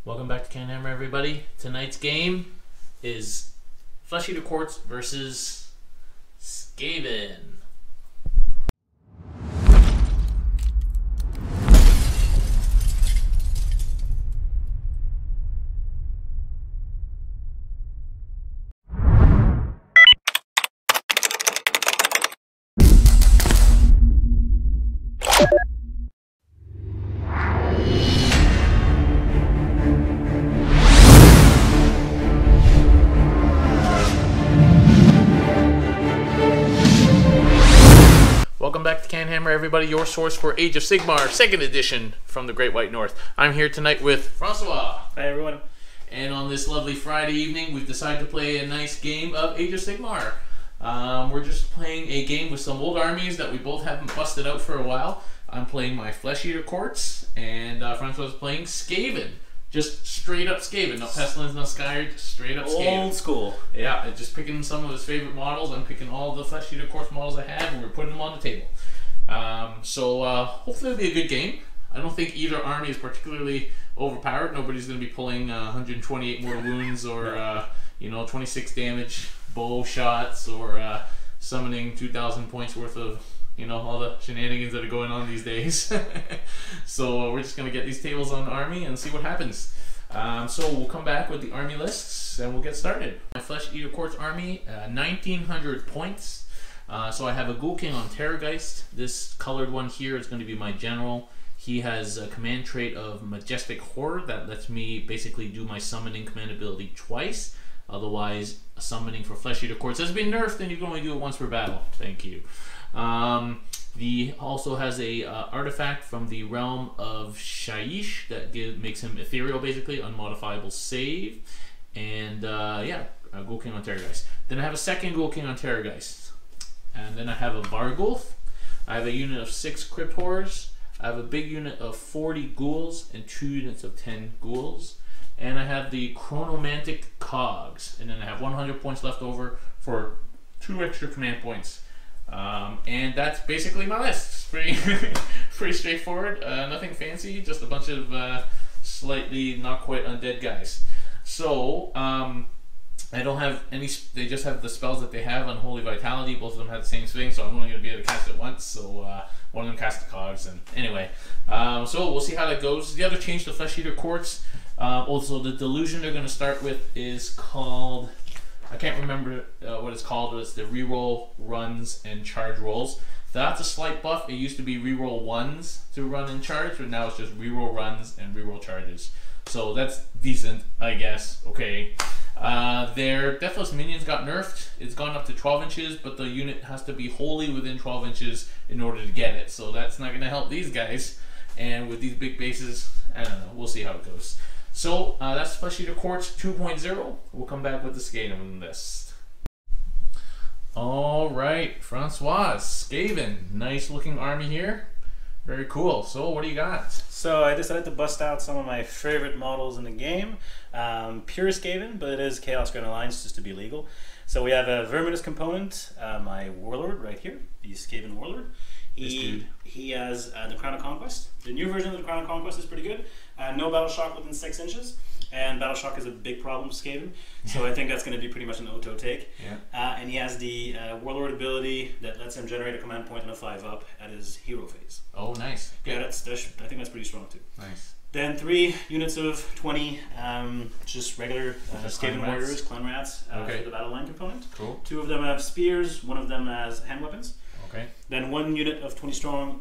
Welcome back to CanHammer, everybody. Tonight's game is Flesheater Quartz versus Skaven. Welcome back to CanHammer, everybody, your source for Age of Sigmar, 2nd edition from the Great White North. I'm here tonight with Francois. Hi, everyone. And on this lovely Friday evening, we've decided to play a nice game of Age of Sigmar. We're just playing a game with some old armies that we both haven't busted out for a while. I'm playing my Flesheater Quartz, and Francois is playing Skaven. Just straight up Skaven, no Pestilence, no Skyred, just straight up Skaven. Old school. Yeah, just picking some of his favorite models. I'm picking all the Flesheater Quartz models I have, and we're putting them on the table. Hopefully it'll be a good game. I don't think either army is particularly overpowered. Nobody's going to be pulling 128 mortal wounds or 26 damage bow shots or summoning 2,000 points worth of all the shenanigans that are going on these days. So we're just going to get these tables on the army and see what happens. So we'll come back with the army lists and we'll get started. My Flesheater Quartz army, 1,900 points. So I have a Ghoul King on Terrorgeist. This colored one here is going to be my general. He has a command trait of Majestic Horror that lets me basically do my summoning command ability twice. Otherwise, summoning for Flesheater Quartz has been nerfed and you can only do it once per battle. Thank you. He also has a artifact from the realm of Shaiish that makes him ethereal, basically, unmodifiable save. And a Ghoul King on Terrorgeist. Then I have a second Ghoul King on Terrorgeist. And then I have a Vargulf. I have a unit of 6 Crypt Horrors. I have a big unit of 40 Ghouls and 2 units of 10 Ghouls. And I have the Chronomantic Cogs. And then I have 100 points left over for 2 extra command points. And that's basically my list. It's pretty straightforward. Nothing fancy, just a bunch of slightly not quite undead guys. So, I don't have any, they just have the spells that they have on Holy Vitality. Both of them have the same thing, so I'm only going to be able to cast it once. So one of them casts the Cogs. And anyway, so we'll see how that goes. The other change to Flesheater Quartz, also the Delusion they're going to start with is called, I can't remember what it's called, but it's the reroll runs and charge rolls. That's a slight buff. It used to be reroll ones to run and charge, but now it's just reroll runs and reroll charges. So that's decent, I guess. Okay. Their Deathless Minions got nerfed. It's gone up to 12 inches, but the unit has to be wholly within 12 inches in order to get it. So that's not going to help these guys. And with these big bases, I don't know. We'll see how it goes. So that's Flesheater Quartz 2.0. We'll come back with the Skaven list. All right, Francois Skaven. Nice looking army here. Very cool. So what do you got? So I decided to bust out some of my favorite models in the game. Pure Skaven, but it is Chaos Grand Alliance just to be legal. So we have a Verminous component, my Warlord right here, the Skaven Warlord. He has the Crown of Conquest. The new version of the Crown of Conquest is pretty good. No Battle Shock within 6 inches. And Battle Shock is a big problem with Skaven, so I think that's going to be pretty much an auto take. Yeah. And he has the Warlord ability that lets him generate a command point and a 5-up at his hero phase. Oh, nice. Yeah, I think that's pretty strong too. Nice. Then 3 units of 20, just regular Skaven Warriors, Clan Rats, for the Battle Line component. Cool. 2 of them have spears, 1 of them has hand weapons. Okay. Then 1 unit of 20 strong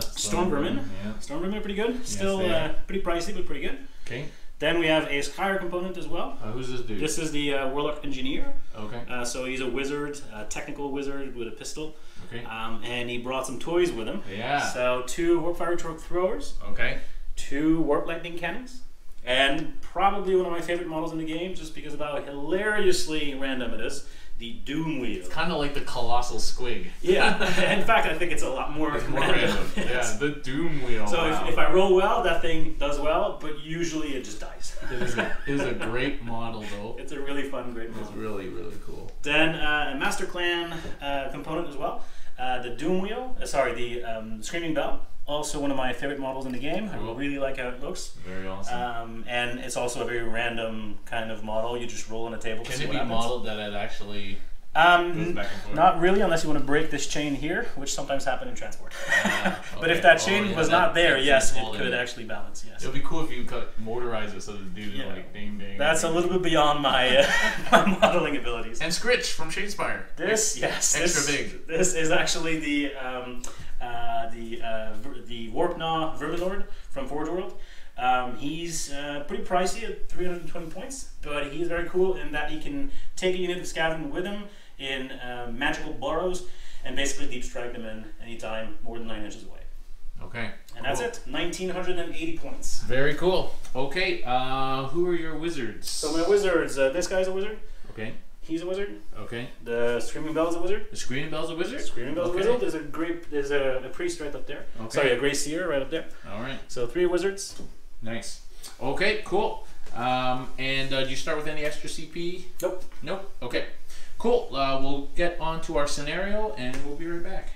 Storm Vermin. Yeah. Storm Vermin are pretty good. Still pretty pricey, but pretty good. Okay. Then we have a Skyer component as well. Who's this dude? This is the Warlock Engineer. Okay. So he's a wizard, a technical wizard with a pistol. Okay. And he brought some toys with him. Yeah. So 2 Warp Fire Throwers. Okay. 2 Warp Lightning Cannons. And probably one of my favorite models in the game, just because of how hilariously random it is, the Doom Wheel. It's kind of like the Colossal Squig. Yeah, in fact, I think it's a lot more random. Yeah, the Doom Wheel. So wow. if I roll well, that thing does well, but usually it just dies. It is a great model, though. It's a really fun, great model. It's really, really cool. Then a Master Clan component as well. The Doom Wheel, the Screaming Bell. Also one of my favorite models in the game. Cool. I really like how it looks. Very awesome. And it's also a very random kind of model. You just roll on a table. Can it be modeled that it actually goes back and forth? Not really, unless you want to break this chain here, which sometimes happen in transport. But if that chain was not there, yes, it could actually balance. Yes. It would be cool if you could motorize it so the dude is like ding ding. That's a little bit beyond my my modeling abilities. And Scritch from Shadespire. This extra big. This is actually the Warpnaw Vermilord from Forge World. He's pretty pricey at 320 points, but he's very cool in that he can take a unit of Skaven with him in magical burrows and basically deep strike them in anytime more than 9 inches away. Okay. And that's it. 1980 points. Very cool. Okay, who are your wizards? So my wizards, this guy's a wizard. Okay. He's a wizard. Okay. The Screaming Bell's a wizard. The Screaming Bell's a wizard? Screaming Bell's a wizard. There's a priest right up there. Okay. Sorry, a Grey Seer right up there. Alright. So 3 wizards. Nice. Okay, cool. And do you start with any extra CP? Nope. Nope. Okay. Cool. We'll get on to our scenario and we'll be right back.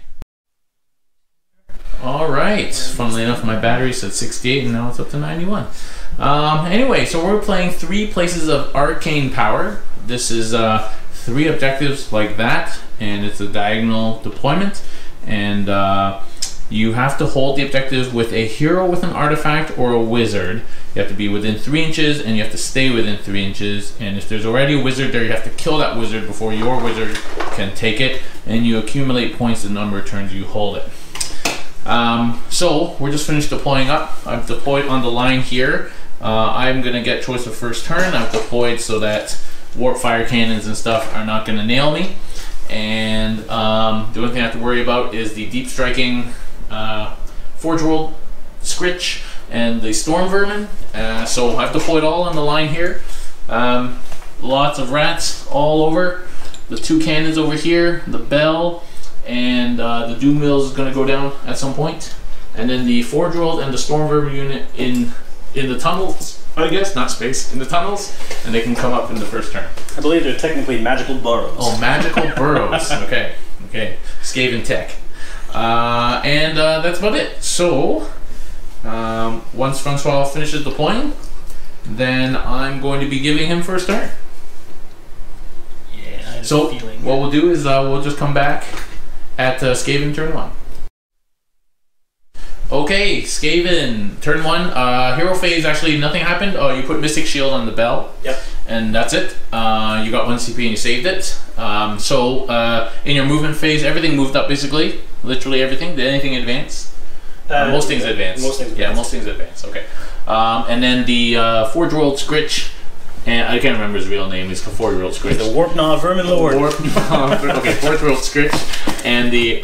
Alright. Funnily enough, my battery's at 68 and now it's up to 91. Anyway, so we're playing 3 places of arcane power. This is 3 objectives like that, and it's a diagonal deployment. And you have to hold the objective with a hero with an artifact or a wizard. You have to be within 3 inches and you have to stay within 3 inches. And if there's already a wizard there, you have to kill that wizard before your wizard can take it. And you accumulate points the number of turns you hold it. So we're just finished deploying up. I've deployed on the line here. I'm going to get choice of first turn. I've deployed so that warp fire cannons and stuff are not going to nail me. And the only thing I have to worry about is the deep striking Forge World Scritch and the Storm Vermin. So I've deployed all on the line here. Lots of rats all over. The 2 cannons over here, the bell, and the Doom Wheel is going to go down at some point. And then the Forge World and the Storm Vermin unit in the tunnels, I guess, not space, in the tunnels, and they can come up in the first turn. I believe they're technically magical burrows. Oh, magical burrows. Okay, okay. Skaven tech. And that's about it. So, once Francois finishes deploying, then I'm going to be giving him first turn. Yeah, I have so a feeling. What we'll do is we'll just come back at Skaven turn 1. Okay, Skaven, turn 1. Hero phase, actually nothing happened. You put Mystic Shield on the bell. Yep. And that's it. You got 1 CP and you saved it. In your movement phase, everything moved up basically. Literally everything. Did anything advance? Most things advance. Most things advance. Yeah, most things advance. Okay. And then the Forge World Scritch, and I can't remember his real name. He's the Forge World Scritch. The Warpnaw Vermilord. Okay, Forge World Scritch, and the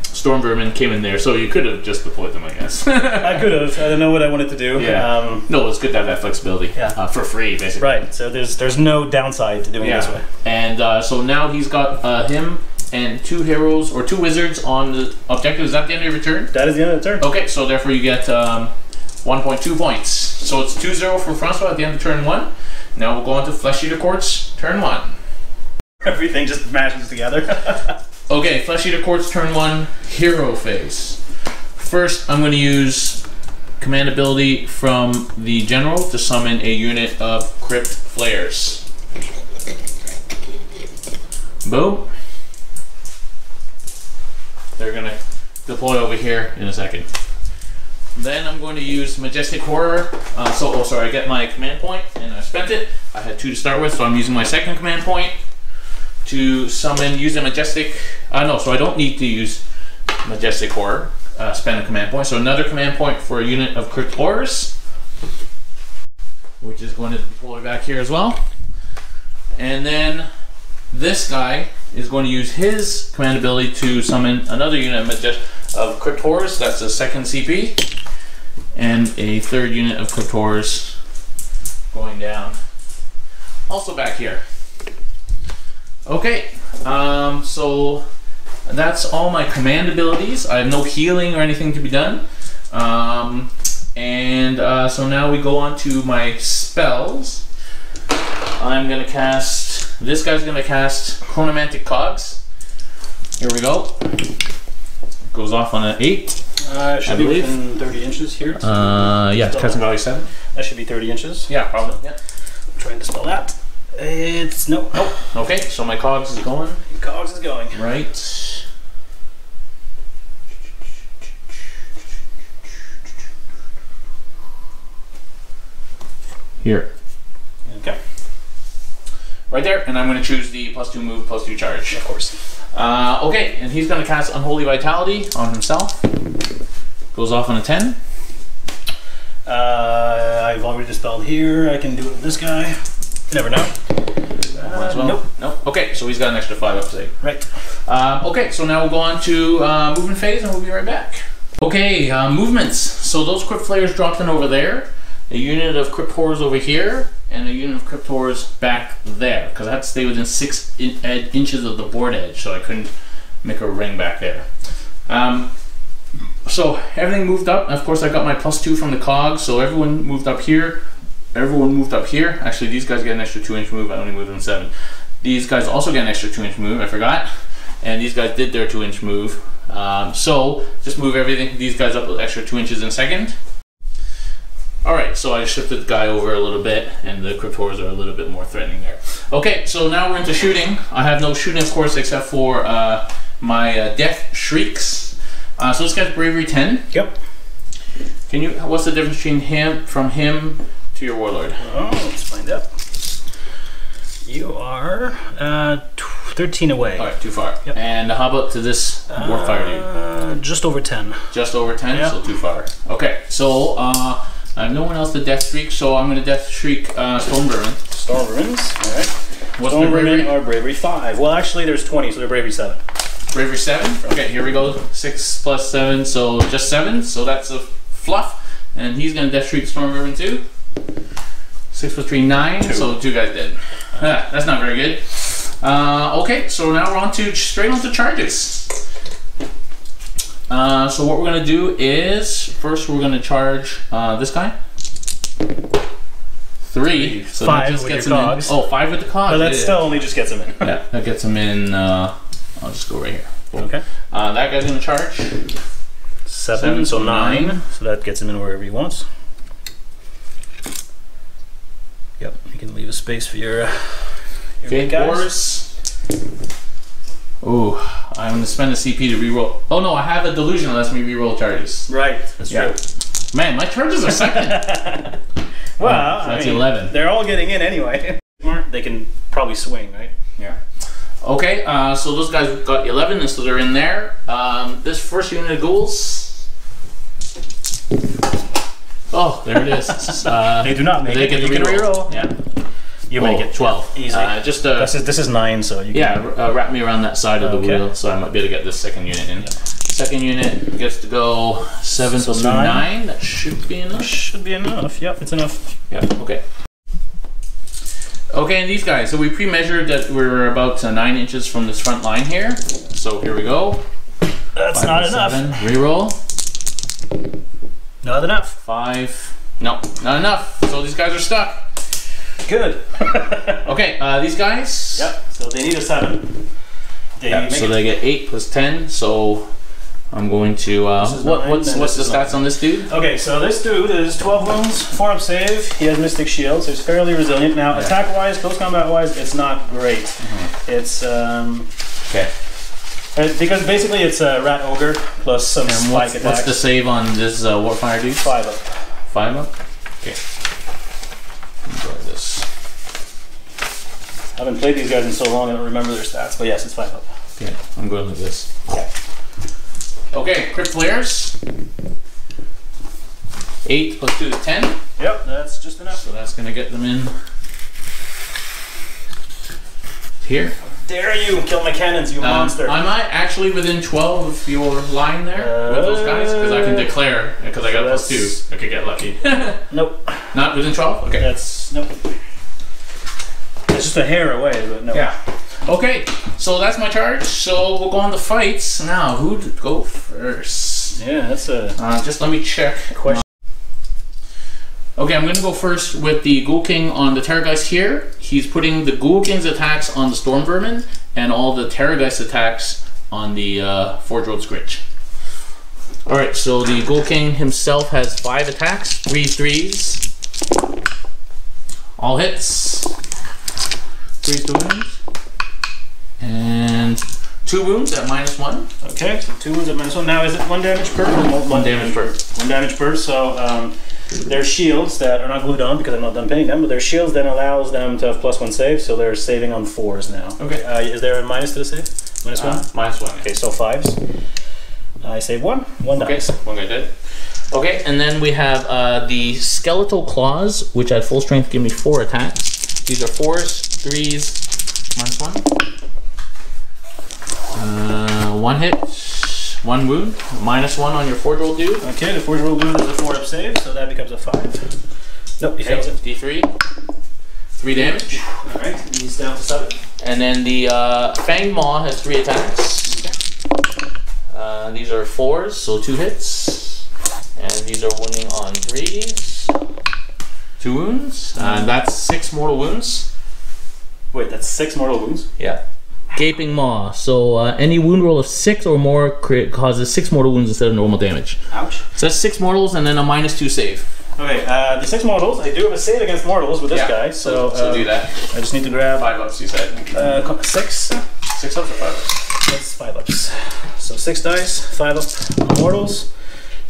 Storm Vermin came in there, so you could have just deployed them, I guess. I could have. I don't know what I wanted to do. Yeah. No, it's good to have that flexibility. Yeah. For free, basically. Right. So there's no downside to doing it this way. And so now he's got him and 2 heroes or 2 wizards on the objective. Is that the end of your turn? That is the end of the turn. Okay, so therefore you get 1.2 points. So it's 2-0 for Francois at the end of turn 1. Now we'll go on to Flesheater Courts, turn 1. Everything just matches together. Okay, Flesheater Courts, turn 1, hero phase. First, I'm going to use command ability from the general to summon a unit of Crypt Flayers. Boom. They're going to deploy over here in a second. Then I'm going to use Majestic Horror. I get my command point, and I spent it. I had 2 to start with, so I'm using my second command point to summon, use a Majestic... so I don't need to use Majestic Horror, spend a command point. So another command point for a unit of Crypt Horrors, which is going to deploy back here as well. And then this guy is going to use his command ability to summon another unit of Crypt Horrors. That's a 2nd CP. And a 3rd unit of Crypt Horrors going down. Also back here. Okay, so that's all my command abilities. I have no healing or anything to be done. So now we go on to my spells. I'm going to cast, this guy's going to cast Chronomantic Cogs. Here we go. Goes off on an 8. Should be within 30 inches here. Yeah, casting value 7. That should be 30 inches. Yeah, probably. Yeah. I'm trying to spell that. It's nope. Okay, so my cogs is going. Cogs is going. Right. Here. Okay. Right there, and I'm going to choose the +2 move, +2 charge. Of course. Okay, and he's going to cast Unholy Vitality on himself. Goes off on a 10. I've already dispelled here. I can do it with this guy. You never know. Nope. Okay, so he's got an extra 5 up save. Right. Okay, so now we'll go on to movement phase, and we'll be right back. Okay, movements. So those Crypt Flayers dropped in over there. A unit of Crypt Horrors over here, and a unit of Crypt Horrors back there, because I had to stay within 6 inches of the board edge, so I couldn't make a ring back there. So everything moved up. Of course, I got my +2 from the cogs, so everyone moved up here. Everyone moved up here. Actually, these guys get an extra 2-inch move. I only moved them 7. These guys also get an extra 2-inch move. I forgot. And these guys did their 2-inch move. So just move everything. These guys up an extra 2 inches in a second. Alright, so I shifted the guy over a little bit, and the Crypt Horrors are a little bit more threatening there. Okay, so now we're into shooting. I have no shooting, of course, except for my Death Shrieks. So this guy's Bravery 10. Yep. Can you? What's the difference between him to your Warlord? Oh, let's find out. You are 13 away. Alright, too far. Yep. And how about to this Warfire dude? Just over 10. Just over 10, yep. So too far. Okay, so I have no one else to Death Shriek, so I'm going to Death Shriek Stormvermin. Stormvermins, alright. What's their bravery? Are Bravery 5. Well, actually, there's 20, so they're Bravery 7. Bravery 7? Okay, here we go. 6 plus 7, so just 7. So that's a fluff. And he's going to Death Shriek Stormvermin too. 6 plus 3, 9. 2. So 2 guys dead. That's not very good. Okay, so now we're on to straight onto charges. So what we're going to do is, first we're going to charge this guy. 3. So 5 that just with gets your him cogs. in. Oh, 5 with the cogs. But that still only just gets him in. Yeah, that gets him in. I'll just go right here. Boom. Okay. That guy's going to charge. 7, so 9. So that gets him in wherever he wants. Yep, you can leave a space for your big guys. Ooh, I'm going to spend a CP to reroll. Oh no, I have a delusion that lets me reroll charges. Right, that's true. Man, my charges are second. Well, so that's 11. They're all getting in anyway. They can probably swing, right? Yeah. Okay, so those guys got 11, and so they're in there. This first unit of ghouls. Oh, there it is. They do not make it. Get you can reroll. Yeah. You make it 12. Easy. This is 9, so you can. Wrap me around that side of the wheel, so I might be able to get this second unit in. Yep. Second unit gets to go 7 plus 9. That should be enough. Should be enough. Yep, it's enough. Yeah. Okay. Okay, and these guys. So we pre-measured that we're about 9 inches from this front line here. So here we go. That's not enough. 7. Reroll. Not enough. 5. No, not enough. So these guys are stuck. Good. Okay, these guys. Yep. So they need a 7. So they get 8 plus 10. So I'm going to. What's the stats on this dude? Okay, so this dude is 12 wounds, 4 up save. He has Mystic Shield, so he's fairly resilient. Now, attack wise, close combat wise, it's not great. It's okay. Because basically it's a rat ogre plus some spike attacks. What's the save on this Warfire dude? 5 up. 5 up. Okay. Enjoy this. I haven't played these guys in so long I don't remember their stats, but yes, it's 5 up. Okay, I'm going like this. Okay, Crypt Flayers. 8 plus 2 is 10. Yep, that's just enough. So that's going to get them in here. Dare you kill my cannons, you monster. Am I actually within 12 of your line there with those guys? Because I can declare, because I got plus 2, I could get lucky. Nope. Not within 12? Okay. Nope. It's just a hair away, but no. Yeah. Okay, so that's my charge. So we'll go on to fights. Now, who'd go first? Yeah, that's a... just let me check. Question. Okay, I'm going to go first with the Ghoul King on the Terrorgeist here. He's putting the Ghoul King's attacks on the Storm Vermin and all the Terrorgeist attacks on the Forge World Scritch. Alright, so the Ghoul King himself has 5 attacks, 3 threes. All hits. 3 wounds. And 2 wounds at -1. Okay, so 2 wounds at -1. Now, is it 1 damage per? One damage per. 1 damage per. So their shields that are not glued on because I'm not done painting them, but their shields then allows them to have +1 save, so they're saving on 4s now. Okay. Is there a minus to the save? -1? -1. Okay, so 5s. I save 1. 1 dice. Okay, 1 guy dead. Okay, and then we have the Skeletal Claws, which at full strength give me 4 attacks. These are 4s, 3s, -1. 1 hit, 1 wound, -1 on your Forge Roll dude. Okay, the Forge Roll dude is a 4-up save, so that becomes a 5. Nope, he fails it. D3, 3 damage. Alright, he's down to 7. And then the Fang Maw has 3 attacks. These are 4s, so 2 hits. And these are wounding on 3s. 2 wounds. And that's 6 mortal wounds. Wait, that's 6 mortal wounds? Yeah. Gaping Maw. So any wound roll of 6 or more causes 6 mortal wounds instead of normal damage. Ouch. So that's 6 mortals and then a -2 save. Okay, the 6 mortals, I do have a save against mortals with this guy, so do that. I just need to grab 5 ups, you said. 6. 6 ups or 5 ups? That's 5 ups. So 6 dice, 5 up mortals,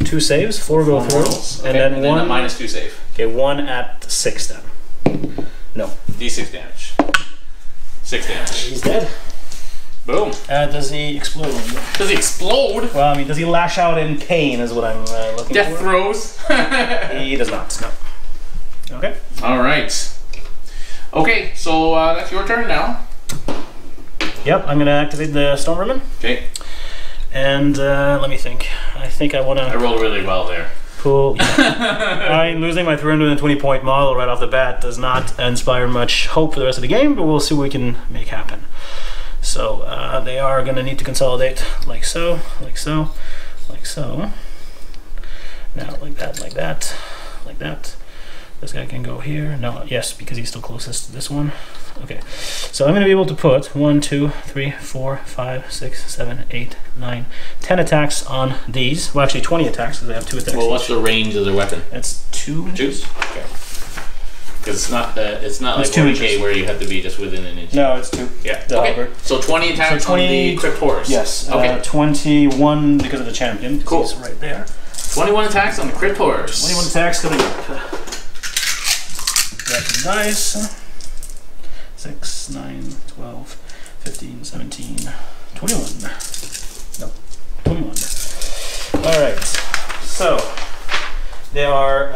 2 saves, 4 go through, and then 1 a -2 save. Okay, 1 at 6 then. No. D6 damage. 6 damage. He's dead. Boom. Does he explode? Does he explode? Well, I mean, does he lash out in pain is what I'm looking Death for. throes? He does not, no. Okay. Alright. Okay, so that's your turn now. Yep, I'm going to activate the Storm Vermin. Okay. And let me think. I think I want to... I rolled really well there. Cool. Yeah. Losing my 320-point model right off the bat does not inspire much hope for the rest of the game, but we'll see what we can make happen. So they are going to need to consolidate like so, like so, like so. Now like that, like that, like that. This guy can go here. No, yes, because he's still closest to this one. Okay, so I'm going to be able to put 1, 2, 3, 4, 5, 6, 7, 8, 9, 10 attacks on these. Well, actually 20 attacks because they have 2 attacks. Well, what's the range of their weapon? It's 2 inches. 2? Okay. Because it's not like 40K where you have to be just within an inch. No, it's 2. Yeah. Okay. So 20 attacks so 20, on the Crypt Horse. Yes. Okay. 21 because of the champion. Cool. He's right there. 21 attacks on the Crypt Horse. 21 attacks coming up. Grab some dice. 6, 9, 12, 15, 17, 21. No, 21. Alright. So they are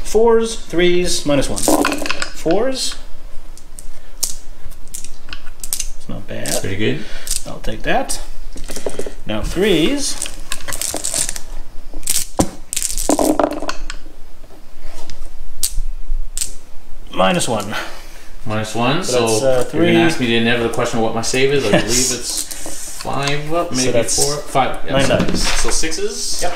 4s, 3s, -1. 4s. It's not bad. Pretty good. I'll take that. Now 3s. -1. -1. So So that's, you're 3. gonna ask me the inevitable question of what my save is. I believe it's 5 up, maybe So that's 4, 5. Yeah, 9 so, dice. so 6s. Yep.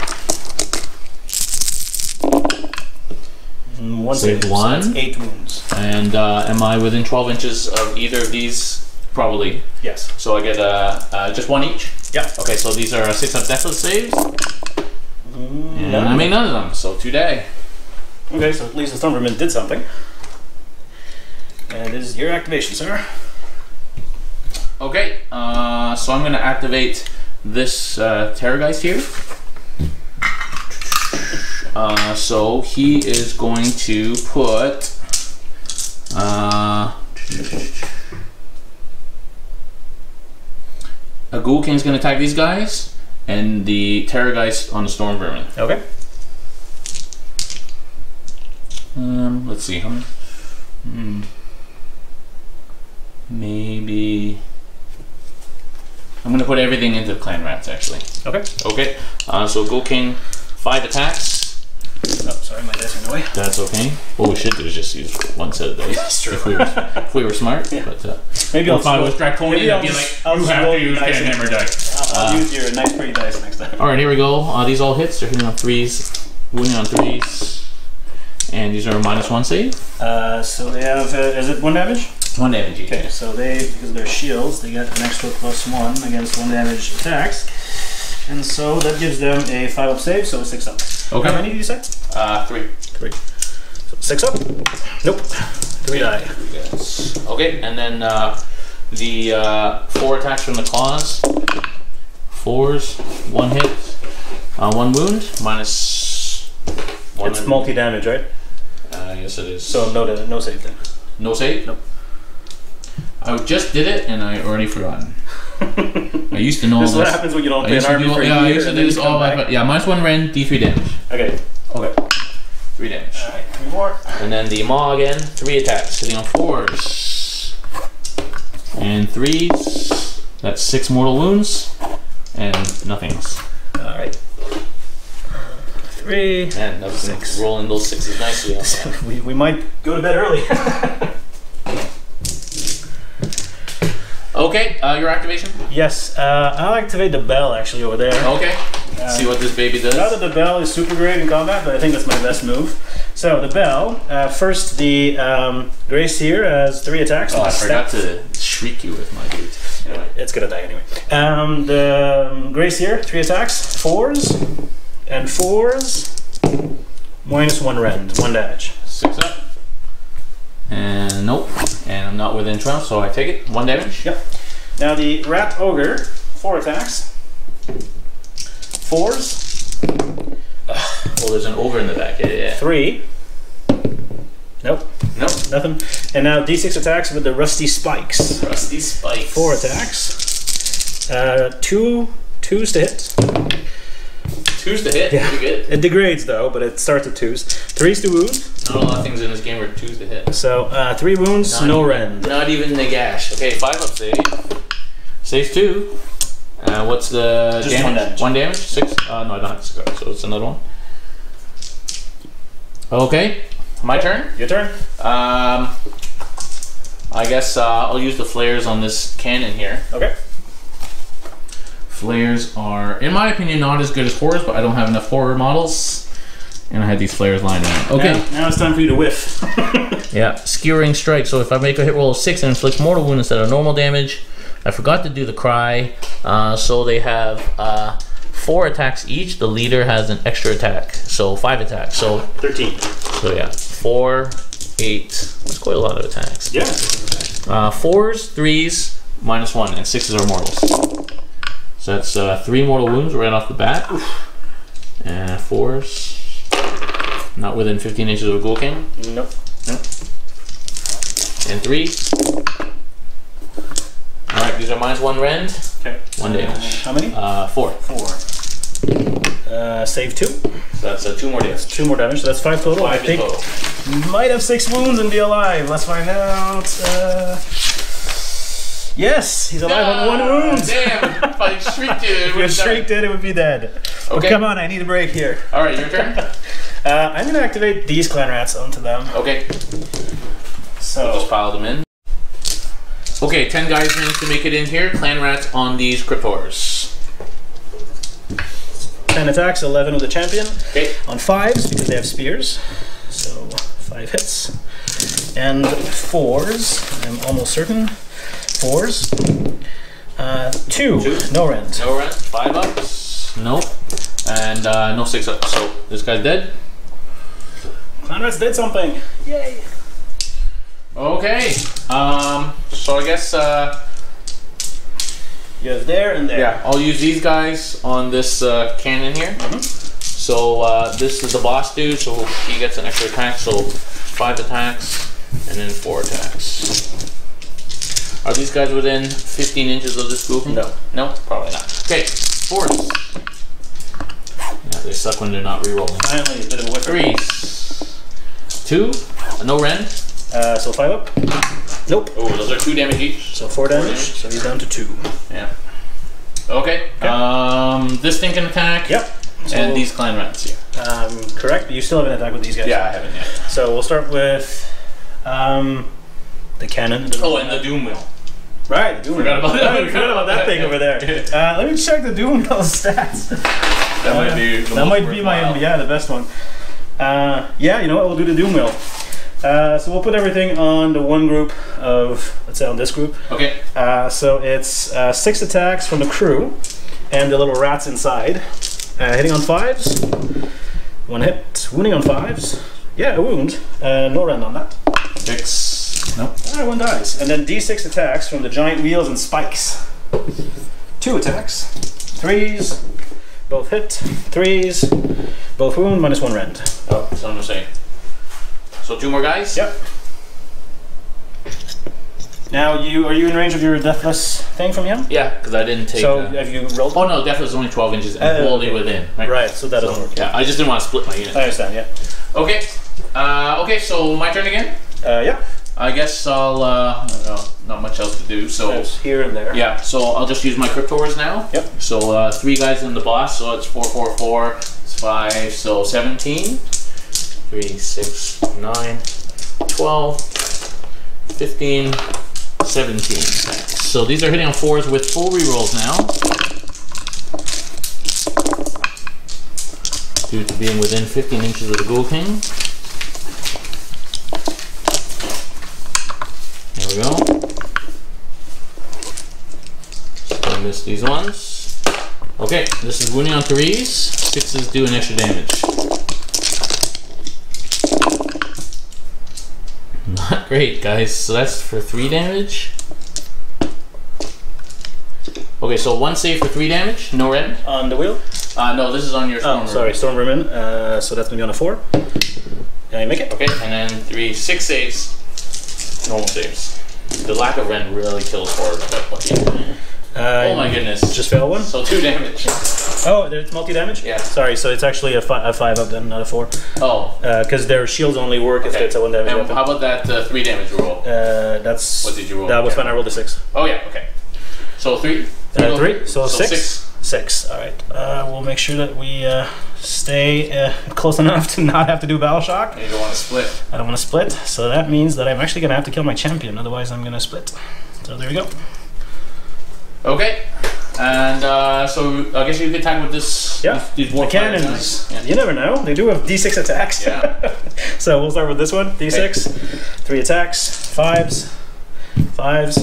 And 1 Save save. 1. So that's 8 wounds. And am I within 12 inches of either of these? Probably. Yes. So I get just 1 each? Yep. Okay, so these are 6 up deathless saves. And None. I made none of them, so 2 die. Okay, so at least the Stormvermin did something. And this is your activation, sir. Okay, so I'm going to activate this Terrorgeist here. So he is going to put a Ghoul King's going to attack these guys, and the Terrorgeist on the Storm Vermin. Okay. Let's see. Maybe I'm gonna put everything into the Clan Rats actually. Okay. Okay. So Ghoul King, 5 attacks. Oh, sorry, my dice are in the way. That's okay. What we should do is just use 1 set of dice. That's true. If we were smart. Yeah. But Maybe if I was draconian, I'd be like, you have to use CanHammer dice. I'll use your nice pretty dice next time. All right, here we go. These all hits. They're hitting on 3s, wounding on 3s, and these are a -1 save. So they have. Is it 1 damage? 1 damage each. Okay, so they, because of their shields, they get an extra +1 against 1 damage attacks. And so that gives them a 5-up save, so a 6-up. Okay. How many did you say? 3. 3. So 6-up? Nope. 3 die. Okay, and then the 4 attacks from the claws. 4s, 1 hit, 1 wound, minus 1. It's multi-damage, right? Yes, it is. So no save then. No save? Nope. I just did it and I already forgotten. I used to know this this. This is what happens when you don't play an army for a year. I used to do this all back. Yeah, minus 1 rend, d3 damage. Okay. Okay. 3 damage. Alright, 3 more. And then the maw again, 3 attacks, hitting on 4s. And 3s. That's 6 mortal wounds. And nothing else. Alright. 3. And that's 6. Rolling those 6s nicely. we might go to bed early. Okay, your activation? Yes, I'll activate the bell actually over there. Okay. See what this baby does. Not that the bell is super great in combat, but I think that's my best move. So the bell, first the Grace here has 3 attacks. Oh, I forgot to shriek you with my dude. Anyway. It's gonna die anyway. The Grace here, 3 attacks, 4s, and 4s, minus 1 rend, 1 damage. 6 up. And nope. And I'm not within 12, so I take it. 1 damage. Yep. Now the Rat Ogre, 4 attacks. 4s. Well, there's an ogre in the back. Yeah. 3. Nope. Nope. Nothing. And now D6 attacks with the Rusty Spikes. Rusty Spikes. 4 attacks. 2 2s to hit. 2s to hit. Yeah. Pretty good. It degrades though, but it starts at 2s. 3s to wound. Not a lot of things in this game are 2s to hit. So 3 wounds, no rend. Not even the gash. Okay, 5 up save. Saves 2. What's the Just damage? 1 damage. 1 damage? 6? No, I don't have to go, so it's another one. Okay, my turn. Your turn. I guess I'll use the flares on this cannon here. Okay. Flares are, in my opinion, not as good as horrors, but I don't have enough horror models. And I had these flares lined up. Okay. Now it's time for you to whiff. Yeah, skewering strike. So if I make a hit roll of 6 and inflicts mortal wound instead of normal damage, I forgot to do the cry. So they have 4 attacks each. The leader has an extra attack, so 5 attacks. So 13. So yeah, 4, 8. That's quite a lot of attacks. Yeah. 4s, 3s, minus 1, and 6s are mortals. So that's 3 mortal wounds right off the bat. And 4s. Not within 15 inches of a Ghoul King. Nope. Nope. And 3. Alright, these are minus 1 rend. Okay. 1 damage. How many? 4. 4. Save 2. So that's 2 more damage. 2 more damage, so that's 5 total. 5 I think total. might have 6 wounds and be alive. Let's find out. Yes, he's alive on 1 wound. Damn, if I shrieked it, If you shrieked it, it would be dead. Okay. But come on, I need a break here. Alright, your turn. I'm going to activate these clan rats onto them. Okay. So We'll just pile them in. Okay, 10 guys managed to make it in here. Clan rats on these cryptors. 10 attacks, 11 with the champion. Okay. On 5s because they have spears. So 5 hits. And 4s, I'm almost certain. 4s. 2. No rend. No rend. 5 ups. Nope. And no 6 ups. So this guy's dead. Clan rats did something. Yay. Okay. So I guess You have there and there. yeah, I'll use these guys on this cannon here. So this is the boss dude, so he gets an extra attack, so 5 attacks and then 4 attacks. Are these guys within 15 inches of this group? No. No? Probably not. Okay, 4s. Yeah, they suck when they're not rerolling. Finally, a bit of a whiffer. 3s. 2. No rend. So 5 up. Nope. Oh, those are 2 damage each. So 4 damage. So he's down to 2. Yeah. Okay. This thing can attack. Yep. So And these clan rats here. correct, but you still have an attack with these guys. Yeah, I haven't yet. So we'll start with the cannon. Oh, and the doom wheel. Right, the doom Forgot wheel. about that. I forgot about that thing over there. Let me check the doom wheel stats. That might be the that most might be my worthwhile. the best one. Yeah, you know what? We'll do the doom wheel. So we'll put everything on the one group of, let's say on this group. Okay. So it's 6 attacks from the crew and the little rats inside. Hitting on 5s. 1 hit. Wounding on 5s. Yeah, a wound. No rend on that. 6. Nope. 1 dies. And then D6 attacks from the giant wheels and spikes. 2 attacks. 3s. Both hit. 3s. Both wound. -1 rend. Oh, that's what I'm saying. So 2 more guys? Yep. Now, are you in range of your deathless thing from him? Yeah, because I didn't take... So, have you rolled? Oh no, deathless is only 12 inches and wholly within. Right, so that doesn't work. Yeah, I just didn't want to split my unit. I understand, yeah. Okay. Okay, so my turn again? Yeah. I guess I'll... not much else to do, so... There's here and there. Yeah, so I'll just use my Cryptors now. Yep. So 3 guys in the boss, so it's 4, 4, 4, it's 5, so 17. 3, 6, 9, 12, 15, 17. So these are hitting on 4s with full rerolls now. Due to being within 15 inches of the Ghoul King. There we go. I missed these ones. Okay, this is wounding on 3s. 6s do an extra damage. Not great, guys. So that's for 3 damage. Okay, so 1 save for 3 damage. No red. On the wheel? No, this is on your Storm. Oh, sorry, Storm Vermin. So that's going to be on a 4. Can I make it? Okay, and then 6 saves. Normal saves. The lack of rend really kills forward, but okay. Oh my goodness. Just fail 1? So 2 damage. Oh, it's multi-damage? Yeah. Sorry, so it's actually a 5 up then, not a 4. Oh. Because their shields only work if it's a 1 damage weapon. How about that 3 damage roll? That's... What did you roll? That was fine, I rolled a 6. Oh yeah, okay. So 3? 3, so 6? 6. 6, alright. We'll make sure that we stay close enough to not have to do Battle Shock. You don't want to split. I don't want to split, so that means that I'm actually going to have to kill my champion, otherwise I'm going to split. So there we go. Okay, and so I guess you can attack with this. Yeah, these the cannons. Yeah. You never know, they do have D6 attacks. Yeah. So we'll start with this one, D6. Okay. 3 attacks, 5s, 5s.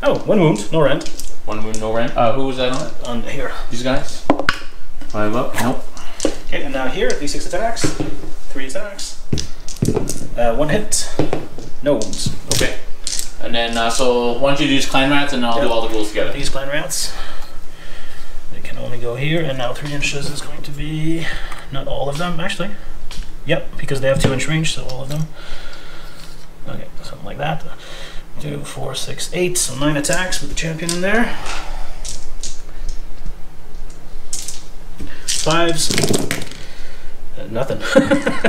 Oh, 1 wound, no rend. 1 wound, no rend. Who was that on? On here. These guys? 5 up, nope. Okay, and now here, D6 attacks, 3 attacks, 1 hit, no wounds. Okay. And then, so why don't you do these clan rats and I'll do all the ghouls together. These clan rats. They can only go here, and now 3 inches is going to be, not all of them actually. Yep, because they have 2 inch range, so all of them. Okay, something like that. 2, 4, 6, 8, so 9 attacks with the champion in there. 5s. Nothing.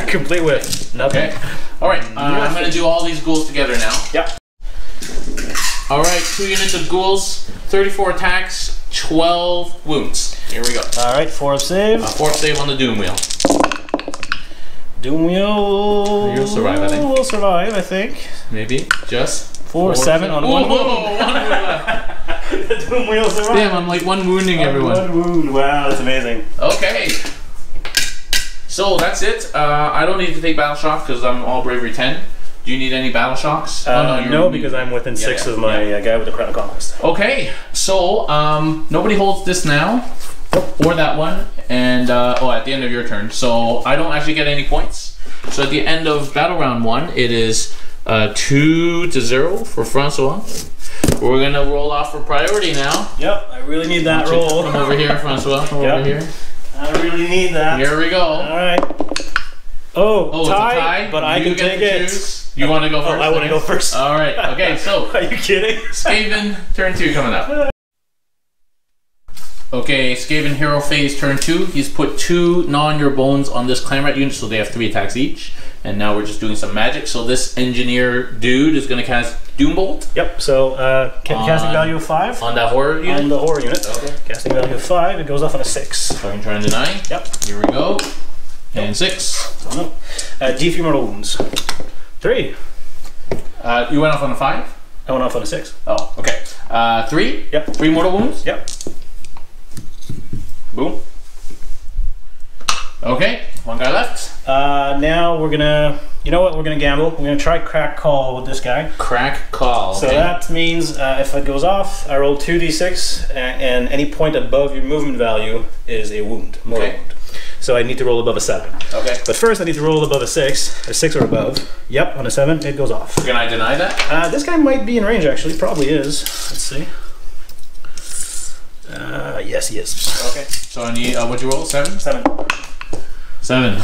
Complete with nothing. Okay. Alright, I'm going to do all these ghouls together now. Yep. Alright, 2 units of ghouls, 34 attacks, 12 wounds. Here we go. Alright, 4 of save. 4th save on the Doom Wheel. Doom Wheel. You'll survive, I think. We'll survive, I think. Maybe. Just 4, 7 on 1 wound. The Doom Wheel survived. Damn, I'm like 1 wounding everyone. 1 wound. Wow, that's amazing. Okay. So that's it. I don't need to take Battle Shock because I'm all Bravery 10. Do you need any Battle Shocks? No, because I'm within 6 of my guy with the Crown of Conquest. Okay, so nobody holds this now, or that one, and at the end of your turn. So I don't actually get any points. So at the end of Battle Round 1, it is 2-0 for Francois. We're gonna roll off for priority now. Yep, I really need that roll. Come over here, Francois. Come over here. I really need that. Here we go. All right. Oh, tie, it's a tie, but I can take it. Choose. You want to go first? I want to go first. All right. Okay. So. Are you kidding? Skaven, turn 2 coming up. Okay, Skaven Hero Phase turn 2. He's put 2 Gnaw on Your Bones on this Clan Rat unit, so they have 3 attacks each. And now we're just doing some magic. So this engineer dude is going to cast Doombolt. Yep. So casting value of 5 on that horror unit. On the horror unit. Okay. Casting value of 5. It goes off on a 6. So I'm trying to deny. Yep. Here we go. And 6. Oh, no. D3 mortal wounds. 3. You went off on a 5? I went off on a 6. Oh, okay. 3? Yep. 3 mortal wounds? Yep. Boom. Okay, one guy left. Now we're gonna, you know what? We're gonna gamble. We're gonna try crack call with this guy. Crack call. So that means if it goes off, I roll 2d6, and any point above your movement value is a wound, mortal wound. So I need to roll above a 7. Okay. But first I need to roll above a 6 or above. Yep, on a 7, it goes off. Can I deny that? This guy might be in range, actually. Probably is. Let's see. Yes, he is. Okay. So I need, what'd you roll? 7? 7. 7.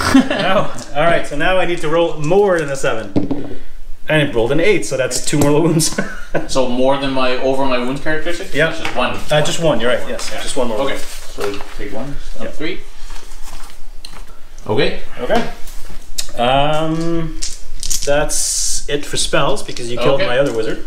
All right, so now I need to roll more than a 7. And it rolled an 8, so that's 2 mortal wounds. So more than over my wound characteristic? Yeah. Just one. Just one, you're right, yes. Yeah. Just one more. Okay. So take 1. Yep. 3. Okay. Okay. That's it for spells because you killed my other wizard.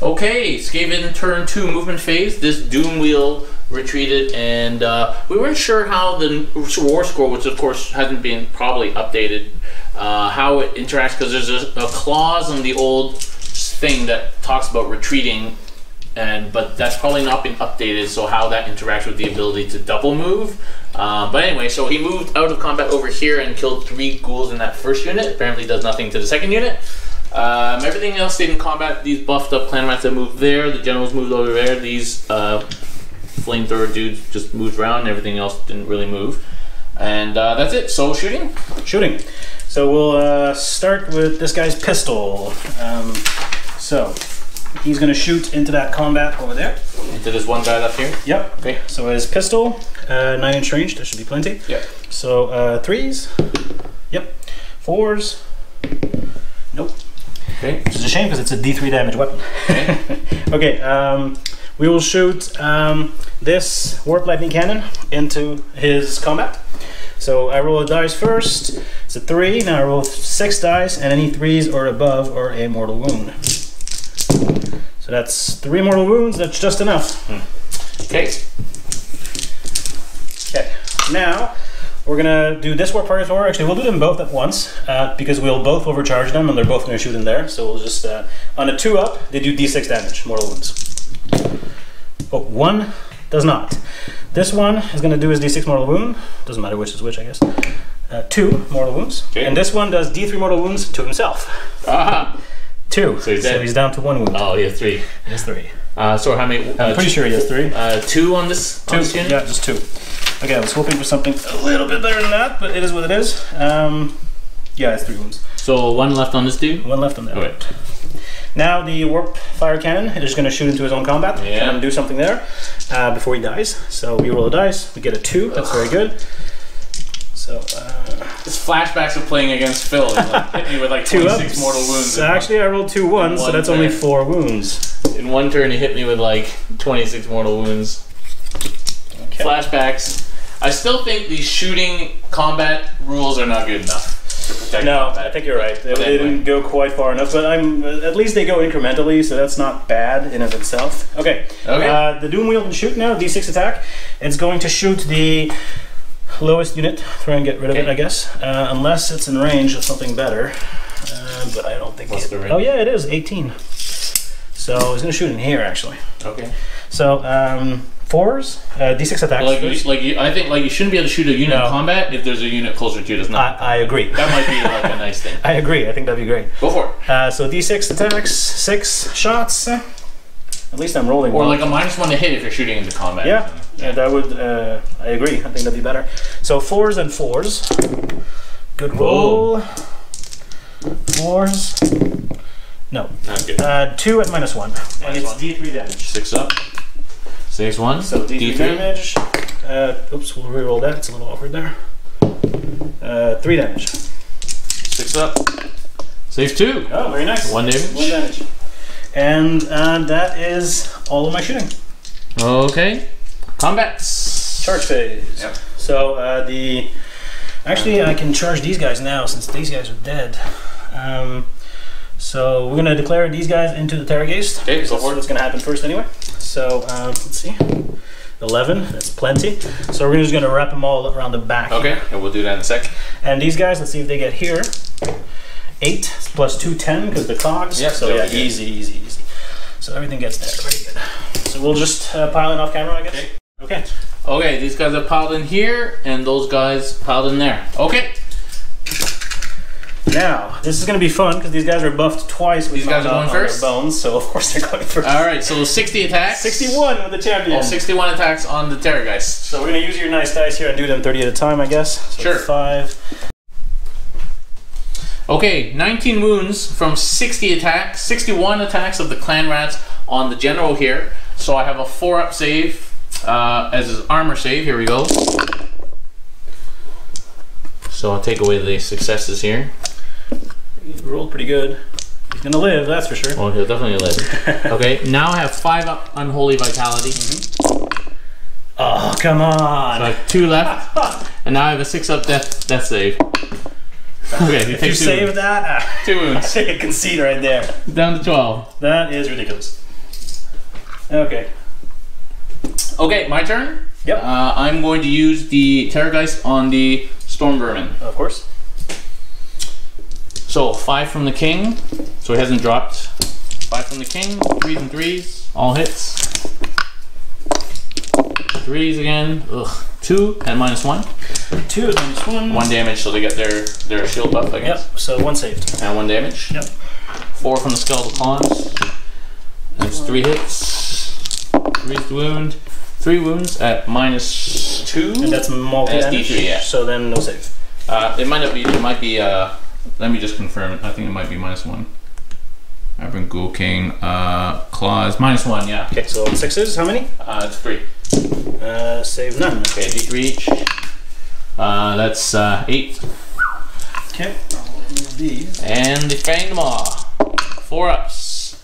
Okay, Skaven turn 2 movement phase. This Doom Wheel retreated, and we weren't sure how the war score, which of course hasn't been probably updated, how it interacts, because there's a clause in the old thing that talks about retreating, but that's probably not been updated, so how that interacts with the ability to double move. But anyway, so he moved out of combat over here and killed 3 ghouls in that first unit. Apparently does nothing to the second unit. Everything else stayed in combat. These buffed up clan rats that moved there, the generals moved over there, these flamethrower dudes just moved around, and everything else didn't really move. And that's it. So shooting? Shooting. So we'll start with this guy's pistol. So he's going to shoot into that combat over there. Into this one guy left here? Yep. Okay. So his pistol, 9-inch range, that should be plenty. Yep. So 3s. Yep. 4s. Nope. Okay. Which is a shame because it's a D3 damage weapon. Okay. Okay, we will shoot this Warp Lightning Cannon into his combat. So I roll a dice first. It's a 3. Now I roll 6 dice, and any 3s or above are a mortal wound. So that's 3 mortal wounds. That's just enough. Okay. Okay. Now we're gonna do this Warp Fire. Actually, we'll do them both at once because we'll both overcharge them, and they're both gonna shoot in there. So we'll just on a 2-up, they do D6 damage, mortal wounds. Oh, 1 does not. This one is gonna do his D6 mortal wound. Doesn't matter which is which, I guess. 2 mortal wounds. Okay. And this one does D3 mortal wounds to himself. Aha! 2. So he's down to 1 wound. Oh, he has 3. He has 3. So how many? I'm pretty sure he has 3. 2 on this. 2. Yeah, just 2. Okay, I was hoping for something a little bit better than that, but it is what it is. Yeah, it's 3 wounds. So 1 left on this dude? 1 left on that. Okay. Now the Warp Fire Cannon is going to shoot into his own combat and do something there before he dies. So we roll a dice, we get a 2, that's very good. So it's flashbacks of playing against Phil. Like, hit me with like 26 mortal wounds. So actually I rolled 2 1s, so that's only 4 wounds. In one turn he hit me with like 26 mortal wounds. Okay. Flashbacks. I still think these shooting combat rules are not good enough. No, I think you're right. They didn't go quite far enough, but at least they go incrementally, so that's not bad in of itself. Okay. The Doom Wheel can shoot now, D6 attack. It's going to shoot the lowest unit. Try and get rid of it, I guess. Unless it's in range of something better. But I don't think What's the range? Oh yeah, it is, 18. So it's going to shoot in here, actually. Okay. So, 4s, D6 attacks. I think you shouldn't be able to shoot a unit in combat if there's a unit closer to you that's not. I agree. That might be like a nice thing. I agree. I think that'd be great. Go for it. So D6 attacks, 6 shots. At least I'm rolling. Or like a -1 to hit if you're shooting into combat. Yeah, that would. I agree. I think that'd be better. So 4s and 4s. Good roll. 4s. No. Not good. 2 at -1. And it's D3 damage. 6 up. 6 1. So D3 damage. Oops, we'll reroll that. It's a little awkward there. 3 damage. 6 up. Save 2. Oh, very nice. 1 damage. 1 damage. And that is all of my shooting. Okay. Combats. Charge phase. Yep. So actually I can charge these guys now since these guys are dead. So we're gonna declare these guys into the Terrorgeist. Okay, so that's what's gonna happen first anyway. So let's see, 11. That's plenty. So we're just gonna wrap them all around the back. Okay, and we'll do that in a sec. And these guys, let's see if they get here. 8 plus 2, 10 because the cogs. Yep, So yeah, easy. So everything gets there. Very good. So we'll just pile in off camera, I guess. Okay. Okay, these guys are piled in here, and those guys piled in there. Okay. Now, this is going to be fun because these guys are buffed twice. These guys are going first? Their bones, so of course they're going first. Alright, so 60 attacks. 61 with the champion. Oh, 61 attacks on the Terrorgeist. So we're going to use your nice dice here and do them 30 at a time, I guess. So sure. 5. Okay, 19 wounds from 60 attacks. 61 attacks of the clan rats on the general here. So I have a 4-up save as his armor save. Here we go. So I'll take away the successes here. He rolled pretty good. He's gonna live, that's for sure. Oh, he'll definitely live. Okay, now I have 5-up Unholy Vitality. Oh, come on! So I have 2 left, and now I have a 6-up death save. Okay, if you save that, 2 wounds. I take a concede right there. Down to 12. That is ridiculous. Okay. Okay, my turn. Yep. I'm going to use the Terrorgeist on the Storm Vermin. Of course. So 5 from the king, so he hasn't dropped. 5 from the king, 3s and 3s, all hits. 3s again, ugh. 2 and -1. 2 and -1. 1 damage, so they get their shield buff, I guess. Yep, so 1 saved. And 1 damage. Yep. 4 from the Skeletal Claws. That's 3 hits. 3's the wound. 3 wounds at -2. And that's multi-damage? D3, yeah. So then no save. It might not be, it might be, let me just confirm it. I think it might be -1. Aberrant Ghoul King, Claws, -1, yeah. Okay, so 6s, how many? It's 3. Save none. Okay, D3 each. That's 8. Okay, I'll remove these. And the Fanged Maw, 4-ups.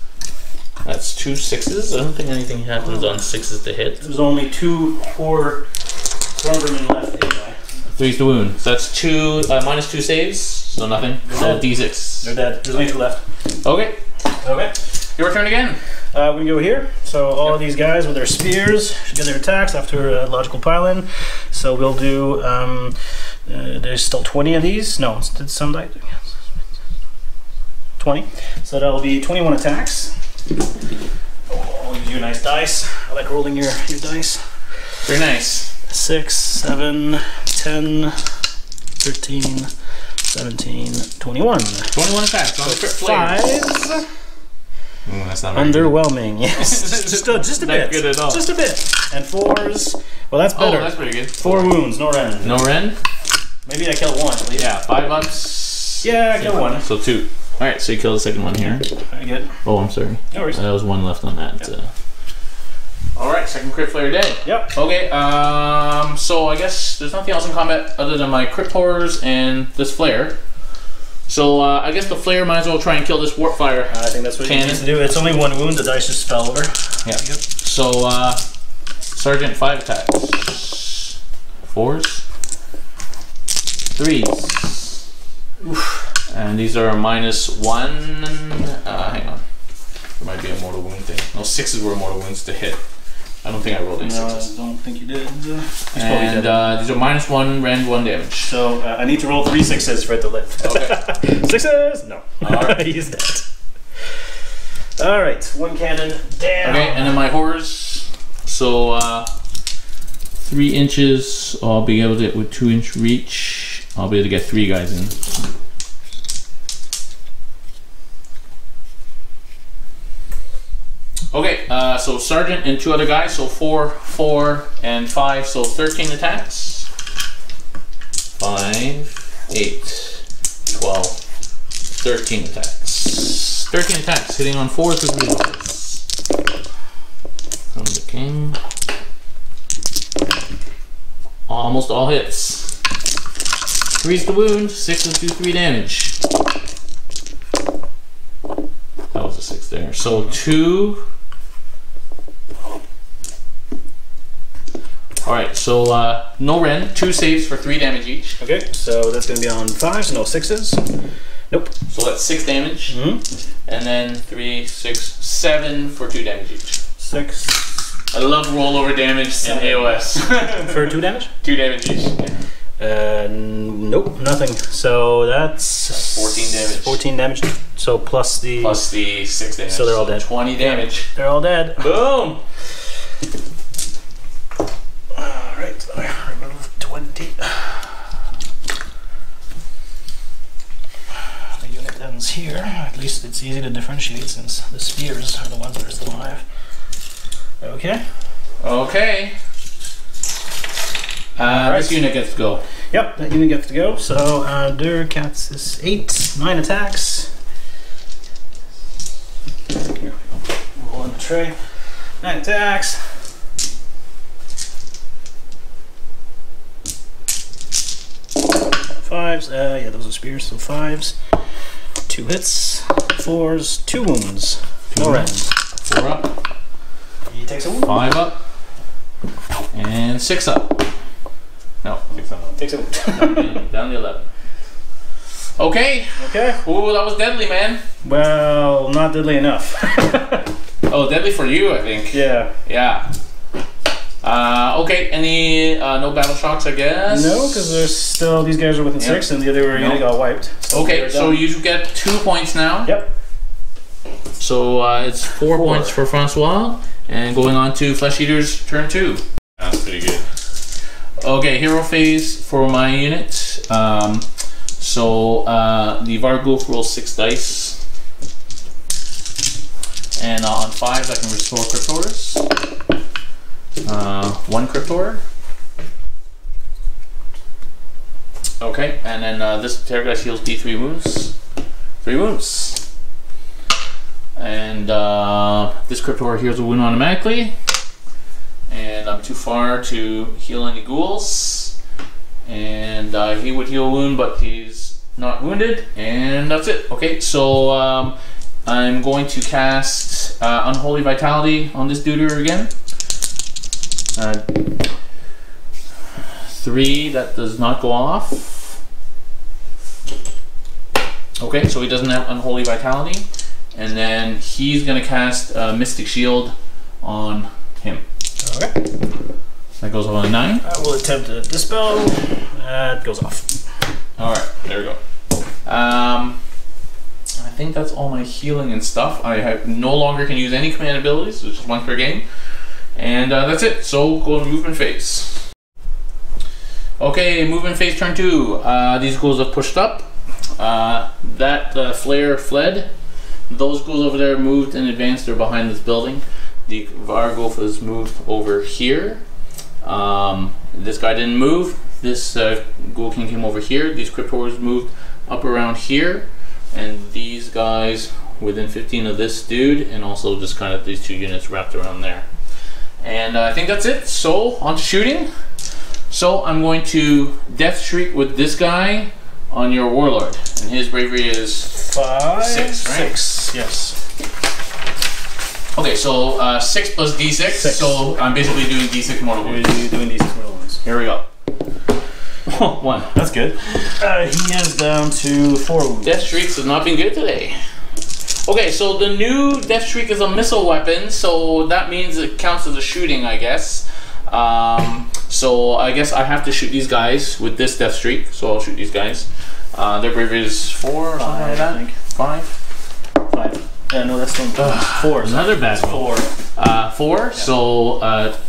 That's 2 6s. I don't think anything happens on 6s to hit. There's only 2 poor Stormvermin left anyway. 3's the wound. So that's 2, -2 saves, so nothing. So D6. They're dead. There's only 2 left. Okay. Okay. Your turn again. We can go here. So all of these guys with their spears should get their attacks after a logical pile-in. So we'll do, there's still 20 of these. No, did some die? 20. So that'll be 21 attacks. I'll use your nice dice. I like rolling your dice. Very nice. 6, 7, 10, 13, 17, 21. 21 attacks on the crit flare. 5s. That's not very underwhelming, yes. just a bit. Not good at all. Just a bit. And 4s. Well, that's better. Oh, that's pretty good. 4 wounds, no rend. No rend? Maybe I killed 1 at least. Yeah, 5-ups. Yeah, I killed 1. So 2. Alright, so you kill the second one here. Very good. Oh, I'm sorry. No worries. There was 1 left on that. Yep. Alright, second crit flare dead. Yep. Okay, so I guess there's nothing else in combat other than my crit horrors and this flare. So I guess the flare might as well try and kill this warp fire. I think that's what you need to do. It's only 1 wound, the dice just fell over. Yeah. So Sergeant 5 attacks. 4s. 3s. Oof. And these are -1. Hang on. There might be a mortal wound thing. No, 6s were mortal wounds to hit. I don't think I rolled any 6s. I don't think you did. And these are -1 rend, 1 damage. So I need to roll 3 6s for it to live. Okay. 6s? No. Alright. He's dead. Alright, 1 cannon down. Okay, and then my horrors. So 3 inches. I'll be able to, with 2-inch reach, I'll be able to get 3 guys in. Okay, so Sergeant and 2 other guys, so 4, 4, and 5, so 13 attacks. 5, 8, 12, 13 attacks. 13 attacks, hitting on 4s with reflexes. From the king. Almost all hits. 3's the wound, 6s do 3 damage. That was a 6 there. So 2. Alright, so no rend, 2 saves for 3 damage each. Okay, so that's going to be on 5s, no 6s. Nope. So that's 6 damage. And then 3, 6, 7 for 2 damage each. 6. I love rollover damage in AOS. For 2 damage? 2 damage each. Nope, nothing. So that's 14 damage. 14 damage. So plus the 6 damage. So they're all dead. 20 damage. They're all dead. Boom! weapons here. At least it's easy to differentiate since the spears are the ones that are still alive. Okay. Okay. This unit gets to go. Yep, that unit gets to go. So Der Katz is 8, 9 attacks. Here we go. Roll on the tray. 9 attacks. Fives. Yeah, those are spears. So 5s. 2 hits. 4s. 2 wounds. 4 ends. 4 up. He takes a wound. 5 up. And 6 up. No, 6 up. Takes a wound. Down the 11. Okay. Okay. Ooh, that was deadly, man. Well, not deadly enough. Oh, deadly for you, I think. Yeah. Yeah. Okay, any, no battle shocks, I guess? No, because there's still, these guys are within 6 and the other unit got wiped. So okay, so you get 2 points now. Yep. So it's 4 points for Francois, and going on to Flesheater's turn 2. That's pretty good. Okay, hero phase for my unit. The Vargulf rolls 6 dice. And on 5s I can restore Cryptors. 1 Cryptor. Okay, and then this Terrorgeist heals D3 wounds. 3 wounds. And this Cryptor heals a wound automatically. And I'm too far to heal any ghouls. And he would heal a wound, but he's not wounded. And that's it. Okay, so I'm going to cast Unholy Vitality on this dude again. 3, that does not go off. Okay, so he doesn't have Unholy Vitality. And then he's going to cast Mystic Shield on him. Okay. That goes on a 9. I will attempt to dispel. It goes off. Alright, there we go. I think that's all my healing and stuff. I no longer can use any command abilities, so it's just 1 per game. And that's it. So go to movement phase. Okay, movement phase turn 2. These ghouls have pushed up. That flare fled. Those ghouls over there moved and advanced. They're behind this building. The Vargulf has moved over here. This guy didn't move. This Ghoul King came over here. These Cryptors moved up around here. And these guys within 15 of this dude. And also just kind of these 2 units wrapped around there. And I think that's it. So, on to shooting. So, I'm going to Death Shriek with this guy on your Warlord. And his bravery is 6, right? 6, yes. Okay, so 6 plus d6. 6. So, I'm basically doing d6 mortal wounds. You're doing d6 mortal wounds. Here we go. 1. That's good. He is down to 4 wounds. Death Shrieks has not been good today. Okay, so the new Death Shriek is a missile weapon, so that means it counts as a shooting, I guess. So I guess I have to shoot these guys with this Death Shriek, so I'll shoot these guys. Their bravery is 4 or something like that. I think. 5? 5. No, that's one. 4. Another bad roll. 4. 4, yeah. So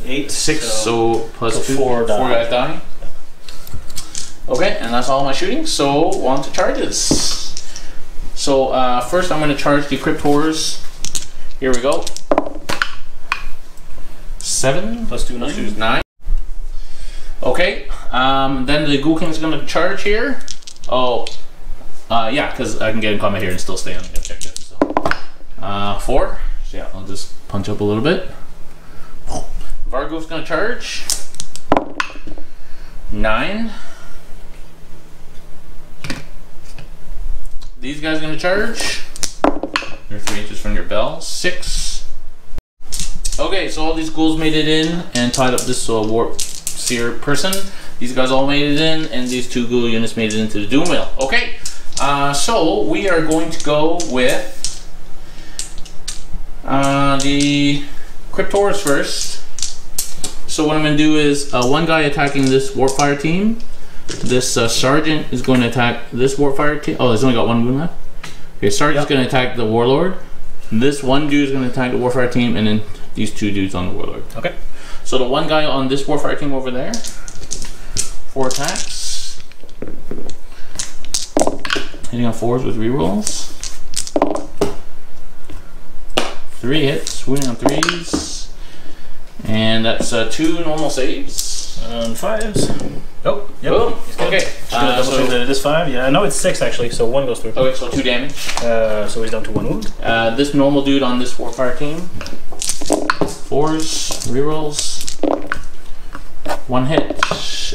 8. 6, so plus 2. 4 guys die. Okay, and that's all my shooting, so on to charges. So first I'm going to charge the Cryptors. Here we go. 7 plus 2 is 9. Okay, then the Ghoul King's going to charge here. Oh, yeah, because I can get in combat here and still stay on the objective. So. 4. So yeah, I'll just punch up a little bit. Vargulf's going to charge. 9. These guys are going to charge. You're 3 inches from your bell. 6. Okay, so all these ghouls made it in and tied up this warp seer person. These guys all made it in, and these 2 ghoul units made it into the Doom Wheel. Okay, so we are going to go with the Cryptors first. So what I'm going to do is 1 guy attacking this Warpfire team. This Sergeant is going to attack this Warpfire team. Oh, there's only got 1 wound left. Okay, Sergeant's going to attack the Warlord. This 1 dude is going to attack the Warfire team, and then these 2 dudes on the Warlord. Okay. So the 1 guy on this Warfire team over there. 4 attacks. Hitting on 4s with rerolls. 3 hits, wounding on 3s. And that's 2 normal saves. On 5s. Oh, yep. Boom. Okay. Just gonna double check that it is 5. Yeah, no, it's 6 actually, so 1 goes through. Okay, so 2 damage. So he's down to 1 wound. This normal dude on this Warfire team. 4s, rerolls. 1 hit.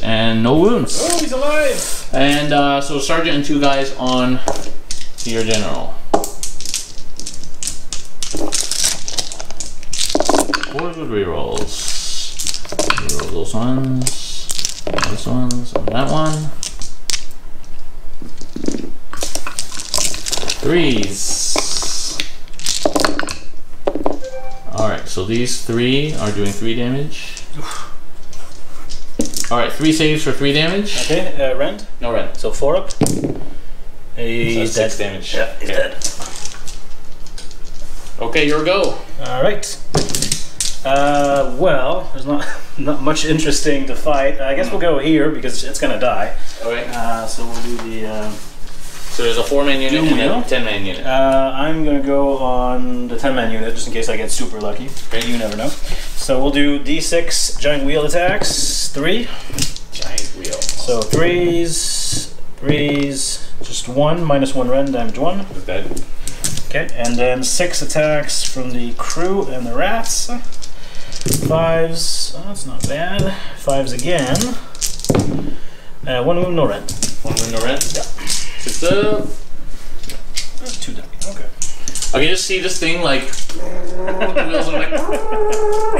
And no wounds. Oh, he's alive! And so Sergeant and 2 guys on your General. 4s with rerolls. Reroll those ones. Those ones. And that one. 3s. Alright, so these 3 are doing 3 damage. Alright, 3 saves for 3 damage. Okay, rend? No rend. So 4 up. He's so dead. 6 damage. Yeah, he's dead. Okay, your go. Alright. Well, there's not much interesting to fight. I guess we'll go here because it's gonna die. Okay. So we'll do the... So there's a 4-man unit and a 10-man unit. I'm gonna go on the 10-man unit just in case I get super lucky. Okay. You never know. So we'll do D6 giant wheel attacks. 3. Giant wheel. So 3s, just 1, -1 rend, damage 1. Dead. Okay, and then 6 attacks from the crew and the rats. 5s, oh, that's not bad. 5s again. 1 wound, no rend. 1 wound, no rend? Yeah. 6 up. 2 damage, okay. I can just see this thing like the wheels are like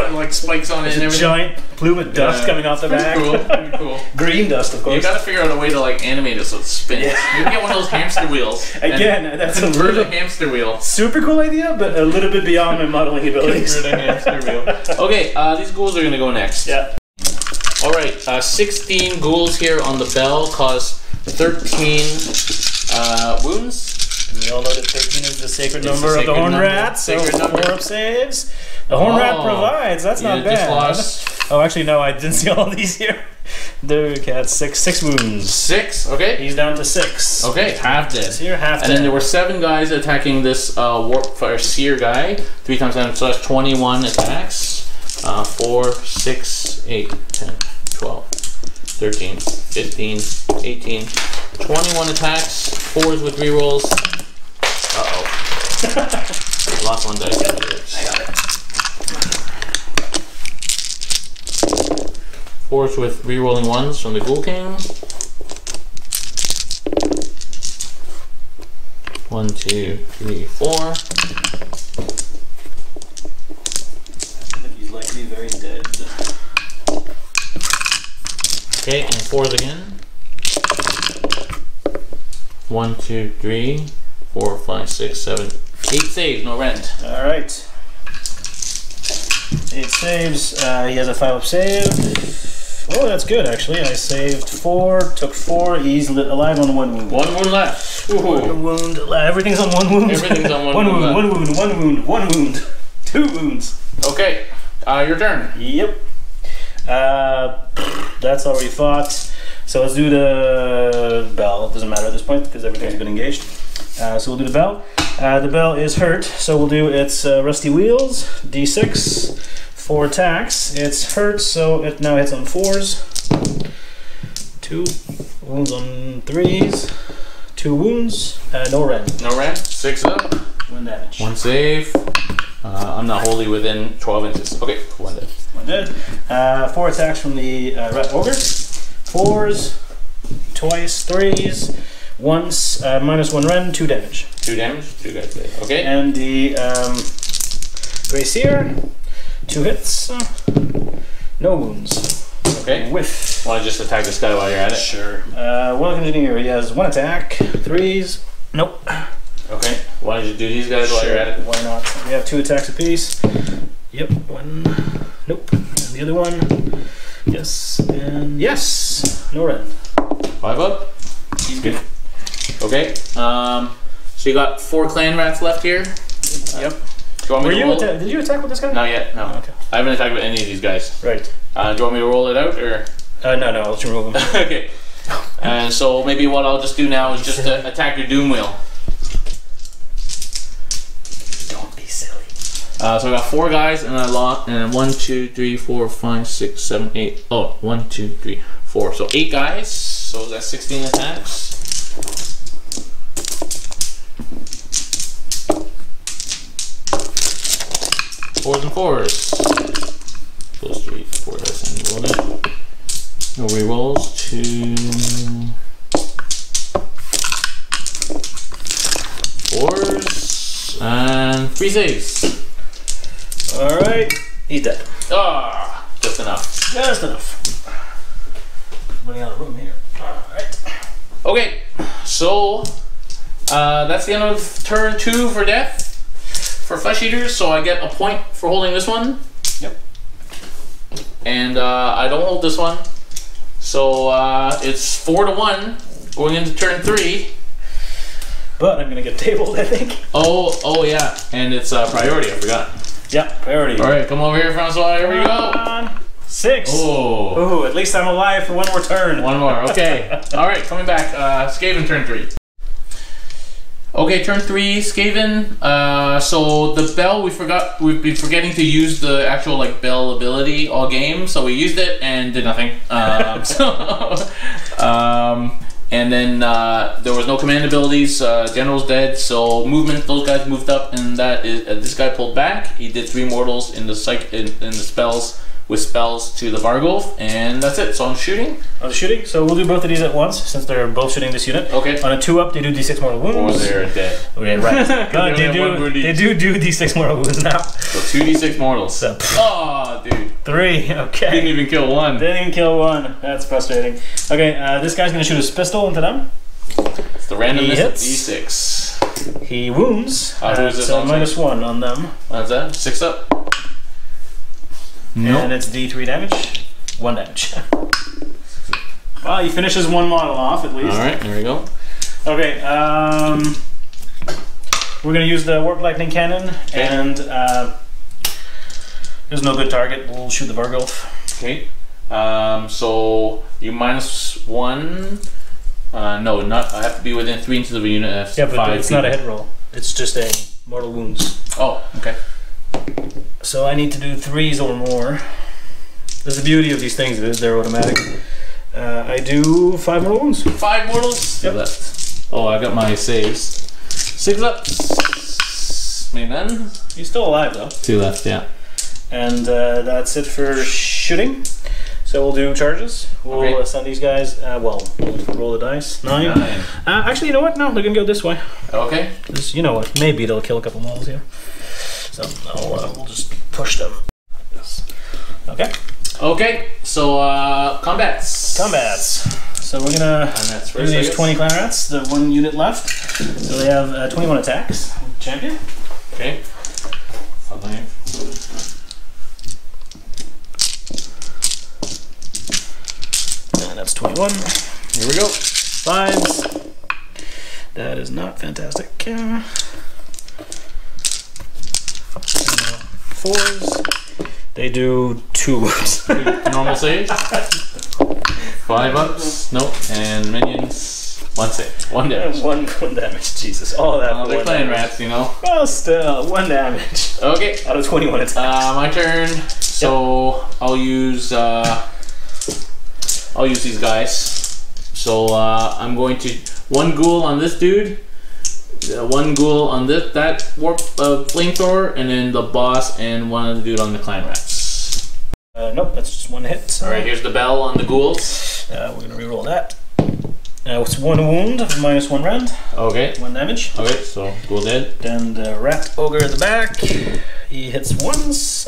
and like spikes on it and everything. Giant plume of dust coming off the back. Cool, pretty cool. Green dust, of course. You gotta figure out a way to like animate it so it spins. Yeah. You can get one of those hamster wheels. Again, that's a convert little a hamster wheel. super cool idea, but a little bit beyond my modeling abilities. Convert a hamster wheel. Okay, these ghouls are gonna go next. Yeah. All right, 16 ghouls here on the bell cause 13 wounds. And we all know that 13 is the sacred number of the horn rat, so 4 up saves. The horn rat provides, that's not bad. Just lost. Oh, actually, no, I didn't see all these here. There, cat, 6 wounds. 6, okay. He's down to 6. Okay, half dead. Here, half dead. And then there were 7 guys attacking this Warpfire Seer guy. 3 times damage, so that's 21 attacks. 4, 6, 8, 10, 12, 13, 15, 18, 21 attacks. 4s with rerolls. Uh-oh. Lost 1 dice. I got it. 4s with rerolling 1s from the Ghoul King. 1, 2, 3, 4. I think he's likely very dead. Okay, and 4s again. 1, 2, 3, 4, 5, 6, 7, 8 saves, no rend. Alright. 8 saves. He has a 5 up save. Oh, that's good actually. I saved 4, took 4. He's alive on 1 wound. 1 wound left. Ooh. 1 wound. Everything's on 1 wound. Everything's on 1 1 wound. wound. 1 wound. 1 wound. 1 wound. 2 wounds. Okay, your turn. Yep. That's already fought. So let's do the bell. It doesn't matter at this point because everything's been engaged. So we'll do the bell. The bell is hurt, so we'll do its rusty wheels. D6. 4 attacks. It's hurt, so it now hits on 4s. 2 wounds on 3s. 2 wounds. No rend. No rend. 6 up. 1 damage. 1 save. I'm not wholly within 12 inches. Okay, 1 dead. 1 dead. 4 attacks from the rat ogre. 4s. Twice. 3s. Once. -1 rend. 2 damage. 2 damage. 2 guys dead. Okay. And the Grey Seer. 2 hits. No wounds. Okay. Whiff. Want to just attack this guy while you're at it? Sure. Well engineer. He has 1 attack. 3s. Nope. Okay. Why don't you do these guys while Sure. you're at it? Why not? We have 2 attacks apiece. Yep. 1. Nope. And the other one. Yes. And yes. No rend. 5 up. He's good. Okay. So you got 4 clan rats left here. Yep. Do you want me to roll? Did you attack with this guy? Not yet. No. Okay. I haven't attacked with any of these guys. Right. Do you want me to roll it out or? No. I'll let you remove him. Okay. And so maybe what I'll just do now is just attack your doom wheel. Don't be silly. So I got 4 guys, and I lost, and 1, 2, 3, 4, 5, 6, 7, 8. Oh, 1, 2, 3, 4. So 8 guys. So that's 16 attacks. Fours and fours. Those 3, 4 dice, and roll it. No rerolls. 2 4s and 3 saves. All right, he's dead. Ah, just enough. Just enough. Running out of room here. All right. Okay, so that's the end of turn 2 for death for Flesheaters. So I get a point for holding this one. Yep. And I don't hold this one. So it's 4-1 going into turn 3. But I'm gonna get tabled, I think. Oh yeah, and it's priority. I forgot. Yeah, priority. All right, come over here, Francois. Here we go. 6. Oh. Ooh, at least I'm alive for one more turn. One more. Okay. All right, coming back. Skaven turn 3. Okay, turn 3, Skaven. So the bell, we've been forgetting to use the actual like bell ability all game, so we used it and did nothing. And then there was no command abilities. General's dead, so movement. Those guys moved up, and that is this guy pulled back. He did 3 mortals in the in the spells with spells to the Vargolf, and that's it. So I'm shooting. On the shooting, so we'll do both of these at once since they're both shooting this unit. Okay. On a 2-up, they do d6 mortal wounds. Or they're dead. Okay, right. They do d6 mortal wounds now. So 2d6 mortals. So, oh, dude. 3. Okay. Didn't even kill 1. Didn't even kill 1. That's frustrating. Okay, this guy's gonna shoot his pistol into them. It's the randomness of hits. d6. He wounds. So -1 on them. What's that? 6 up. Nope. And it's d3 damage. 1 damage. Well, he finishes 1 model off at least. All right, there we go. Okay, we're gonna use the warp lightning cannon, and there's no good target. We'll shoot the Vargolf. Okay. So you -1. No, not. I have to be within 3 inches of a unit. That's Yeah, but 5 it's people. not a hit roll. It's just a mortal wounds. Oh, okay. So I need to do 3s or more. That's the beauty of these things, is they're automatic. I do 5 mortal wounds. 5 mortals. Yep. Left. Oh, I got my saves. 6 up. Maybe then. He's still alive though. 2 left. Yeah. And that's it for shooting. So we'll do charges. We'll send these guys. We'll roll the dice. 9. Actually, you know what? No, they're gonna go this way. Okay. Just, you know what? Maybe they'll kill a couple models here. So we'll just push them. Okay. Okay. So combats. Combats. So we're gonna do these 20 clan rats. The 1 unit left. So they have 21 attacks. Champion. Okay. And that's 21. Here we go. 5s. That is not fantastic. 4s. They do 2 wounds. Normal save. 5 ups. Nope. And minions. 1 save. 1 damage. 1 damage. Jesus. All that. They're clan rats, you know. Well, still 1 damage. Okay. Out of 21 attacks. My turn. So I'll use these guys. So I'm going to 1 ghoul on this dude, 1 ghoul on that warp flamethrower, and then the boss and 1 of the dude on the clan rats. Nope, that's just 1 hit. So. All right, here's the bell on the ghouls. We're gonna reroll that. It's 1 wound, -1 rend. Okay. 1 damage. Okay, so ghoul dead. Then the rat ogre at the back. He hits once.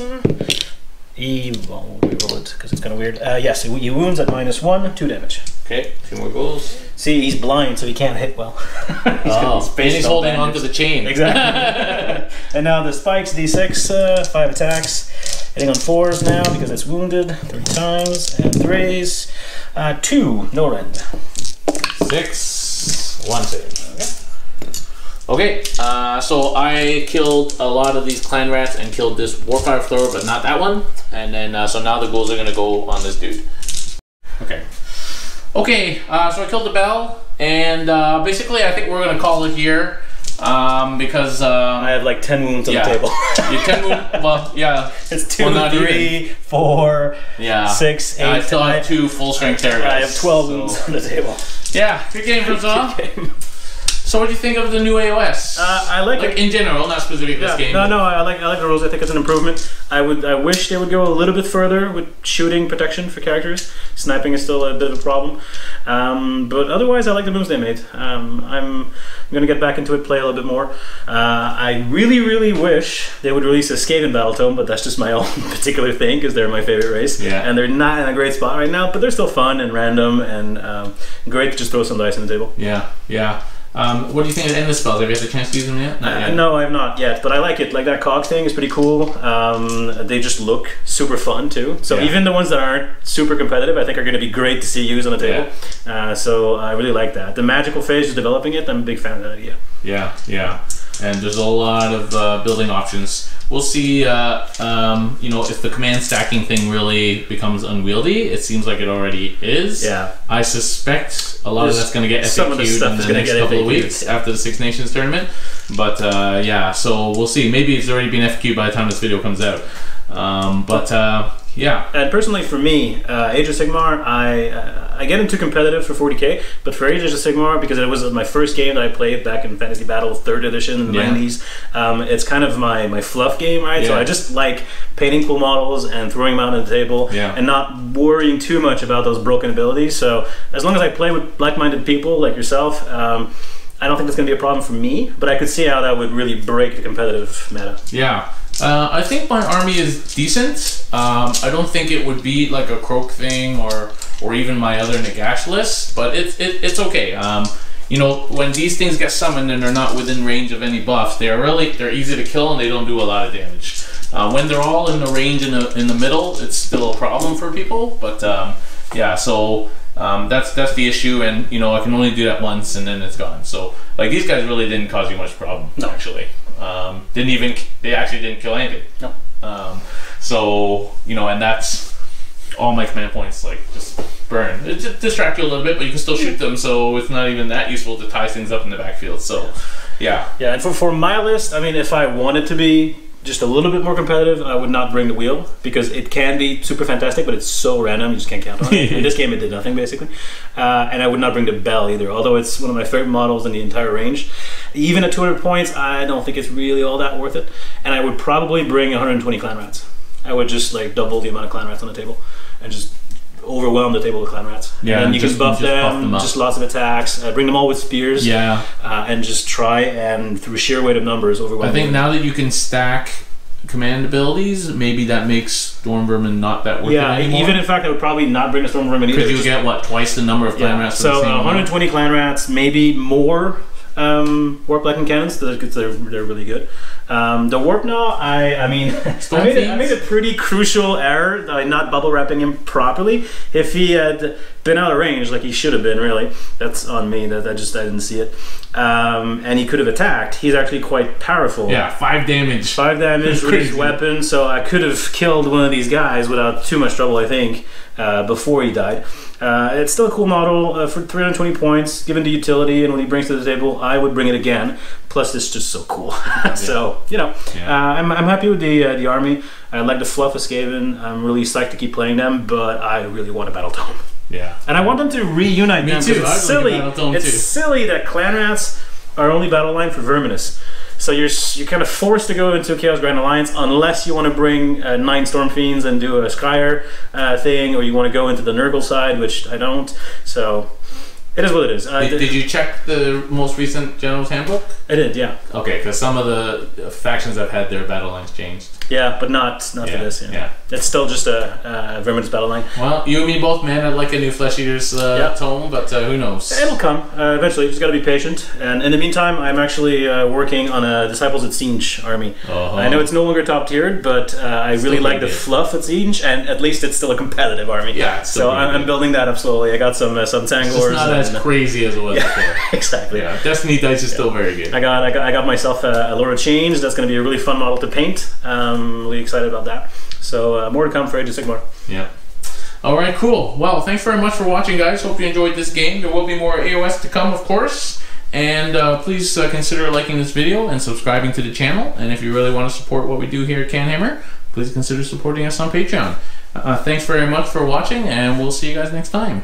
Well, we'll reroll it because it's kind of weird. Yes, he wounds at -1, 2 damage. Okay, 2 more ghouls. See, he's blind, so he can't hit well. He's holding onto the chain. Exactly. And now the spikes, d6, 5 attacks. Hitting on 4s now because it's wounded 3 times, and 3s. 2, no rend. 6, 1 save. Okay, so I killed a lot of these clan rats and killed this warfire thrower, but not that one. And then, so now the ghouls are gonna go on this dude. Okay. Okay, so I killed the bell, and basically I think we're gonna call it here. Because I have like 10 wounds on the table. You 10 wounds. Well, yeah. It's 2, 3, 4, 6, 8. I still have 2 full strength terror guys. I have 12 wounds on the table. Yeah, good game, Francois. So what do you think of the new AOS? I like it. In general, not specific this game. No, I like the rules. I think it's an improvement. I wish they would go a little bit further with shooting protection for characters. Sniping is still a bit of a problem. But otherwise, I like the moves they made. I'm going to get back into it, play a little bit more. I really wish they would release a Skaven battle tome, but that's just my own particular thing because they're my favorite race. Yeah. And they're not in a great spot right now, but they're still fun and random and great to just throw some dice on the table. Yeah. What do you think of the endless spells? Have you had the chance to use them yet? Not yet. No, I have not yet, but I like it. Like that cog thing is pretty cool. They just look super fun too. So even the ones that aren't super competitive, I think are going to be great to see used on the table. So I really like that. The magical phase is developing it. I'm a big fan of that idea. Yeah. And there's a lot of building options. We'll see, if the command stacking thing really becomes unwieldy. It seems like it already is. Yeah. I suspect a lot of that's going to get FAQ'd in the next couple of weeks after the Six Nations tournament. But so we'll see. Maybe it's already been FAQ'd by the time this video comes out. Yeah. And personally, for me, Age of Sigmar, I get into competitive for 40k, but for Age of Sigmar, because it was my first game that I played back in Fantasy Battle 3rd edition in the 90s, it's kind of my fluff game, right? So I just like painting cool models and throwing them out on the table and not worrying too much about those broken abilities. So as long as I play with like-minded people like yourself, I don't think that's going to be a problem for me, but I could see how that would really break the competitive meta. Yeah. I think my army is decent. I don't think it would be like a Croak thing or even my other Nagash list, but it's okay. When these things get summoned and they're not within range of any buffs, they're easy to kill and they don't do a lot of damage. When they're all in the range in the middle, it's still a problem for people. But that's the issue, and I can only do that once and then it's gone. So like these guys really didn't cause you much problem. No, actually. They actually didn't kill anything. No. And that's all my command points, like just burn. It just distract you a little bit, but you can still shoot them, so it's not even that useful to tie things up in the backfield. So yeah, and for my list, I mean, if I wanted to be just a little bit more competitive, I would not bring the wheel because it can be super fantastic, but it's so random you just can't count on it. In this game, it did nothing basically, and I would not bring the bell either. Although it's one of my favorite models in the entire range, even at 200 points, I don't think it's really all that worth it. And I would probably bring 120 clan rats. I would just like double the amount of clan rats on the table and just overwhelm the table with clan rats. Yeah, and you can buff them just lots of attacks. Bring them all with spears. Yeah, and just try and through sheer weight of numbers overwhelm. I think now that you can stack command abilities, maybe that makes Storm Vermin not that worth it anymore. Even in fact, I would probably not bring a Storm Vermin either. Because you get what, twice the number of clan rats. So 120 clan rats, maybe more warp lightning cannons because they're really good. The warp gnaw, I made a pretty crucial error by not bubble wrapping him properly. If he had been out of range like he should have been, really, that's on me. I didn't see it. And he could have attacked. He's actually quite powerful. Yeah, 5 damage. 5 damage with his weapon, so I could have killed one of these guys without too much trouble, I think, before he died. It's still a cool model for 320 points, given the utility, and when he brings to the table, I would bring it again. Plus, it's just so cool. So, I'm happy with the army. I like the fluff of Skaven. I'm really psyched to keep playing them, but I really want a battle tome. Yeah. And I want them to reunite them. Too. It's silly. It's silly that clan rats are only battle line for Verminous. So you're kind of forced to go into Chaos Grand Alliance unless you want to bring 9 Storm Fiends and do a Skyer thing, or you want to go into the Nurgle side, which I don't. So it is what it is. Did you check the most recent General's Handbook? I did, yeah. Okay, because some of the factions I've had their battle lines changed. Yeah, but not for this. Yeah. It's still just a Verminous battle line. Well, you and me both, man. I'd like a new Flesheater's tome, but who knows? It'll come eventually. You just got to be patient. And in the meantime, I'm actually working on a Disciples at Siege army. I know it's no longer top tiered, but I really like the fluff at Siege, and at least it's still a competitive army. Yeah. So I'm building that up slowly. I got some Tanglors. It's not as crazy as it was before. Exactly. Yeah. Destiny dice is still very good. I got myself a Lord of Change. That's going to be a really fun model to paint. I'm really excited about that. So more to come for Age of Sigmar. Yeah. All right, cool. Well, thanks very much for watching, guys. Hope you enjoyed this game. There will be more AOS to come, of course. And please consider liking this video and subscribing to the channel. And if you really want to support what we do here at CanHammer, please consider supporting us on Patreon. Thanks very much for watching, and we'll see you guys next time.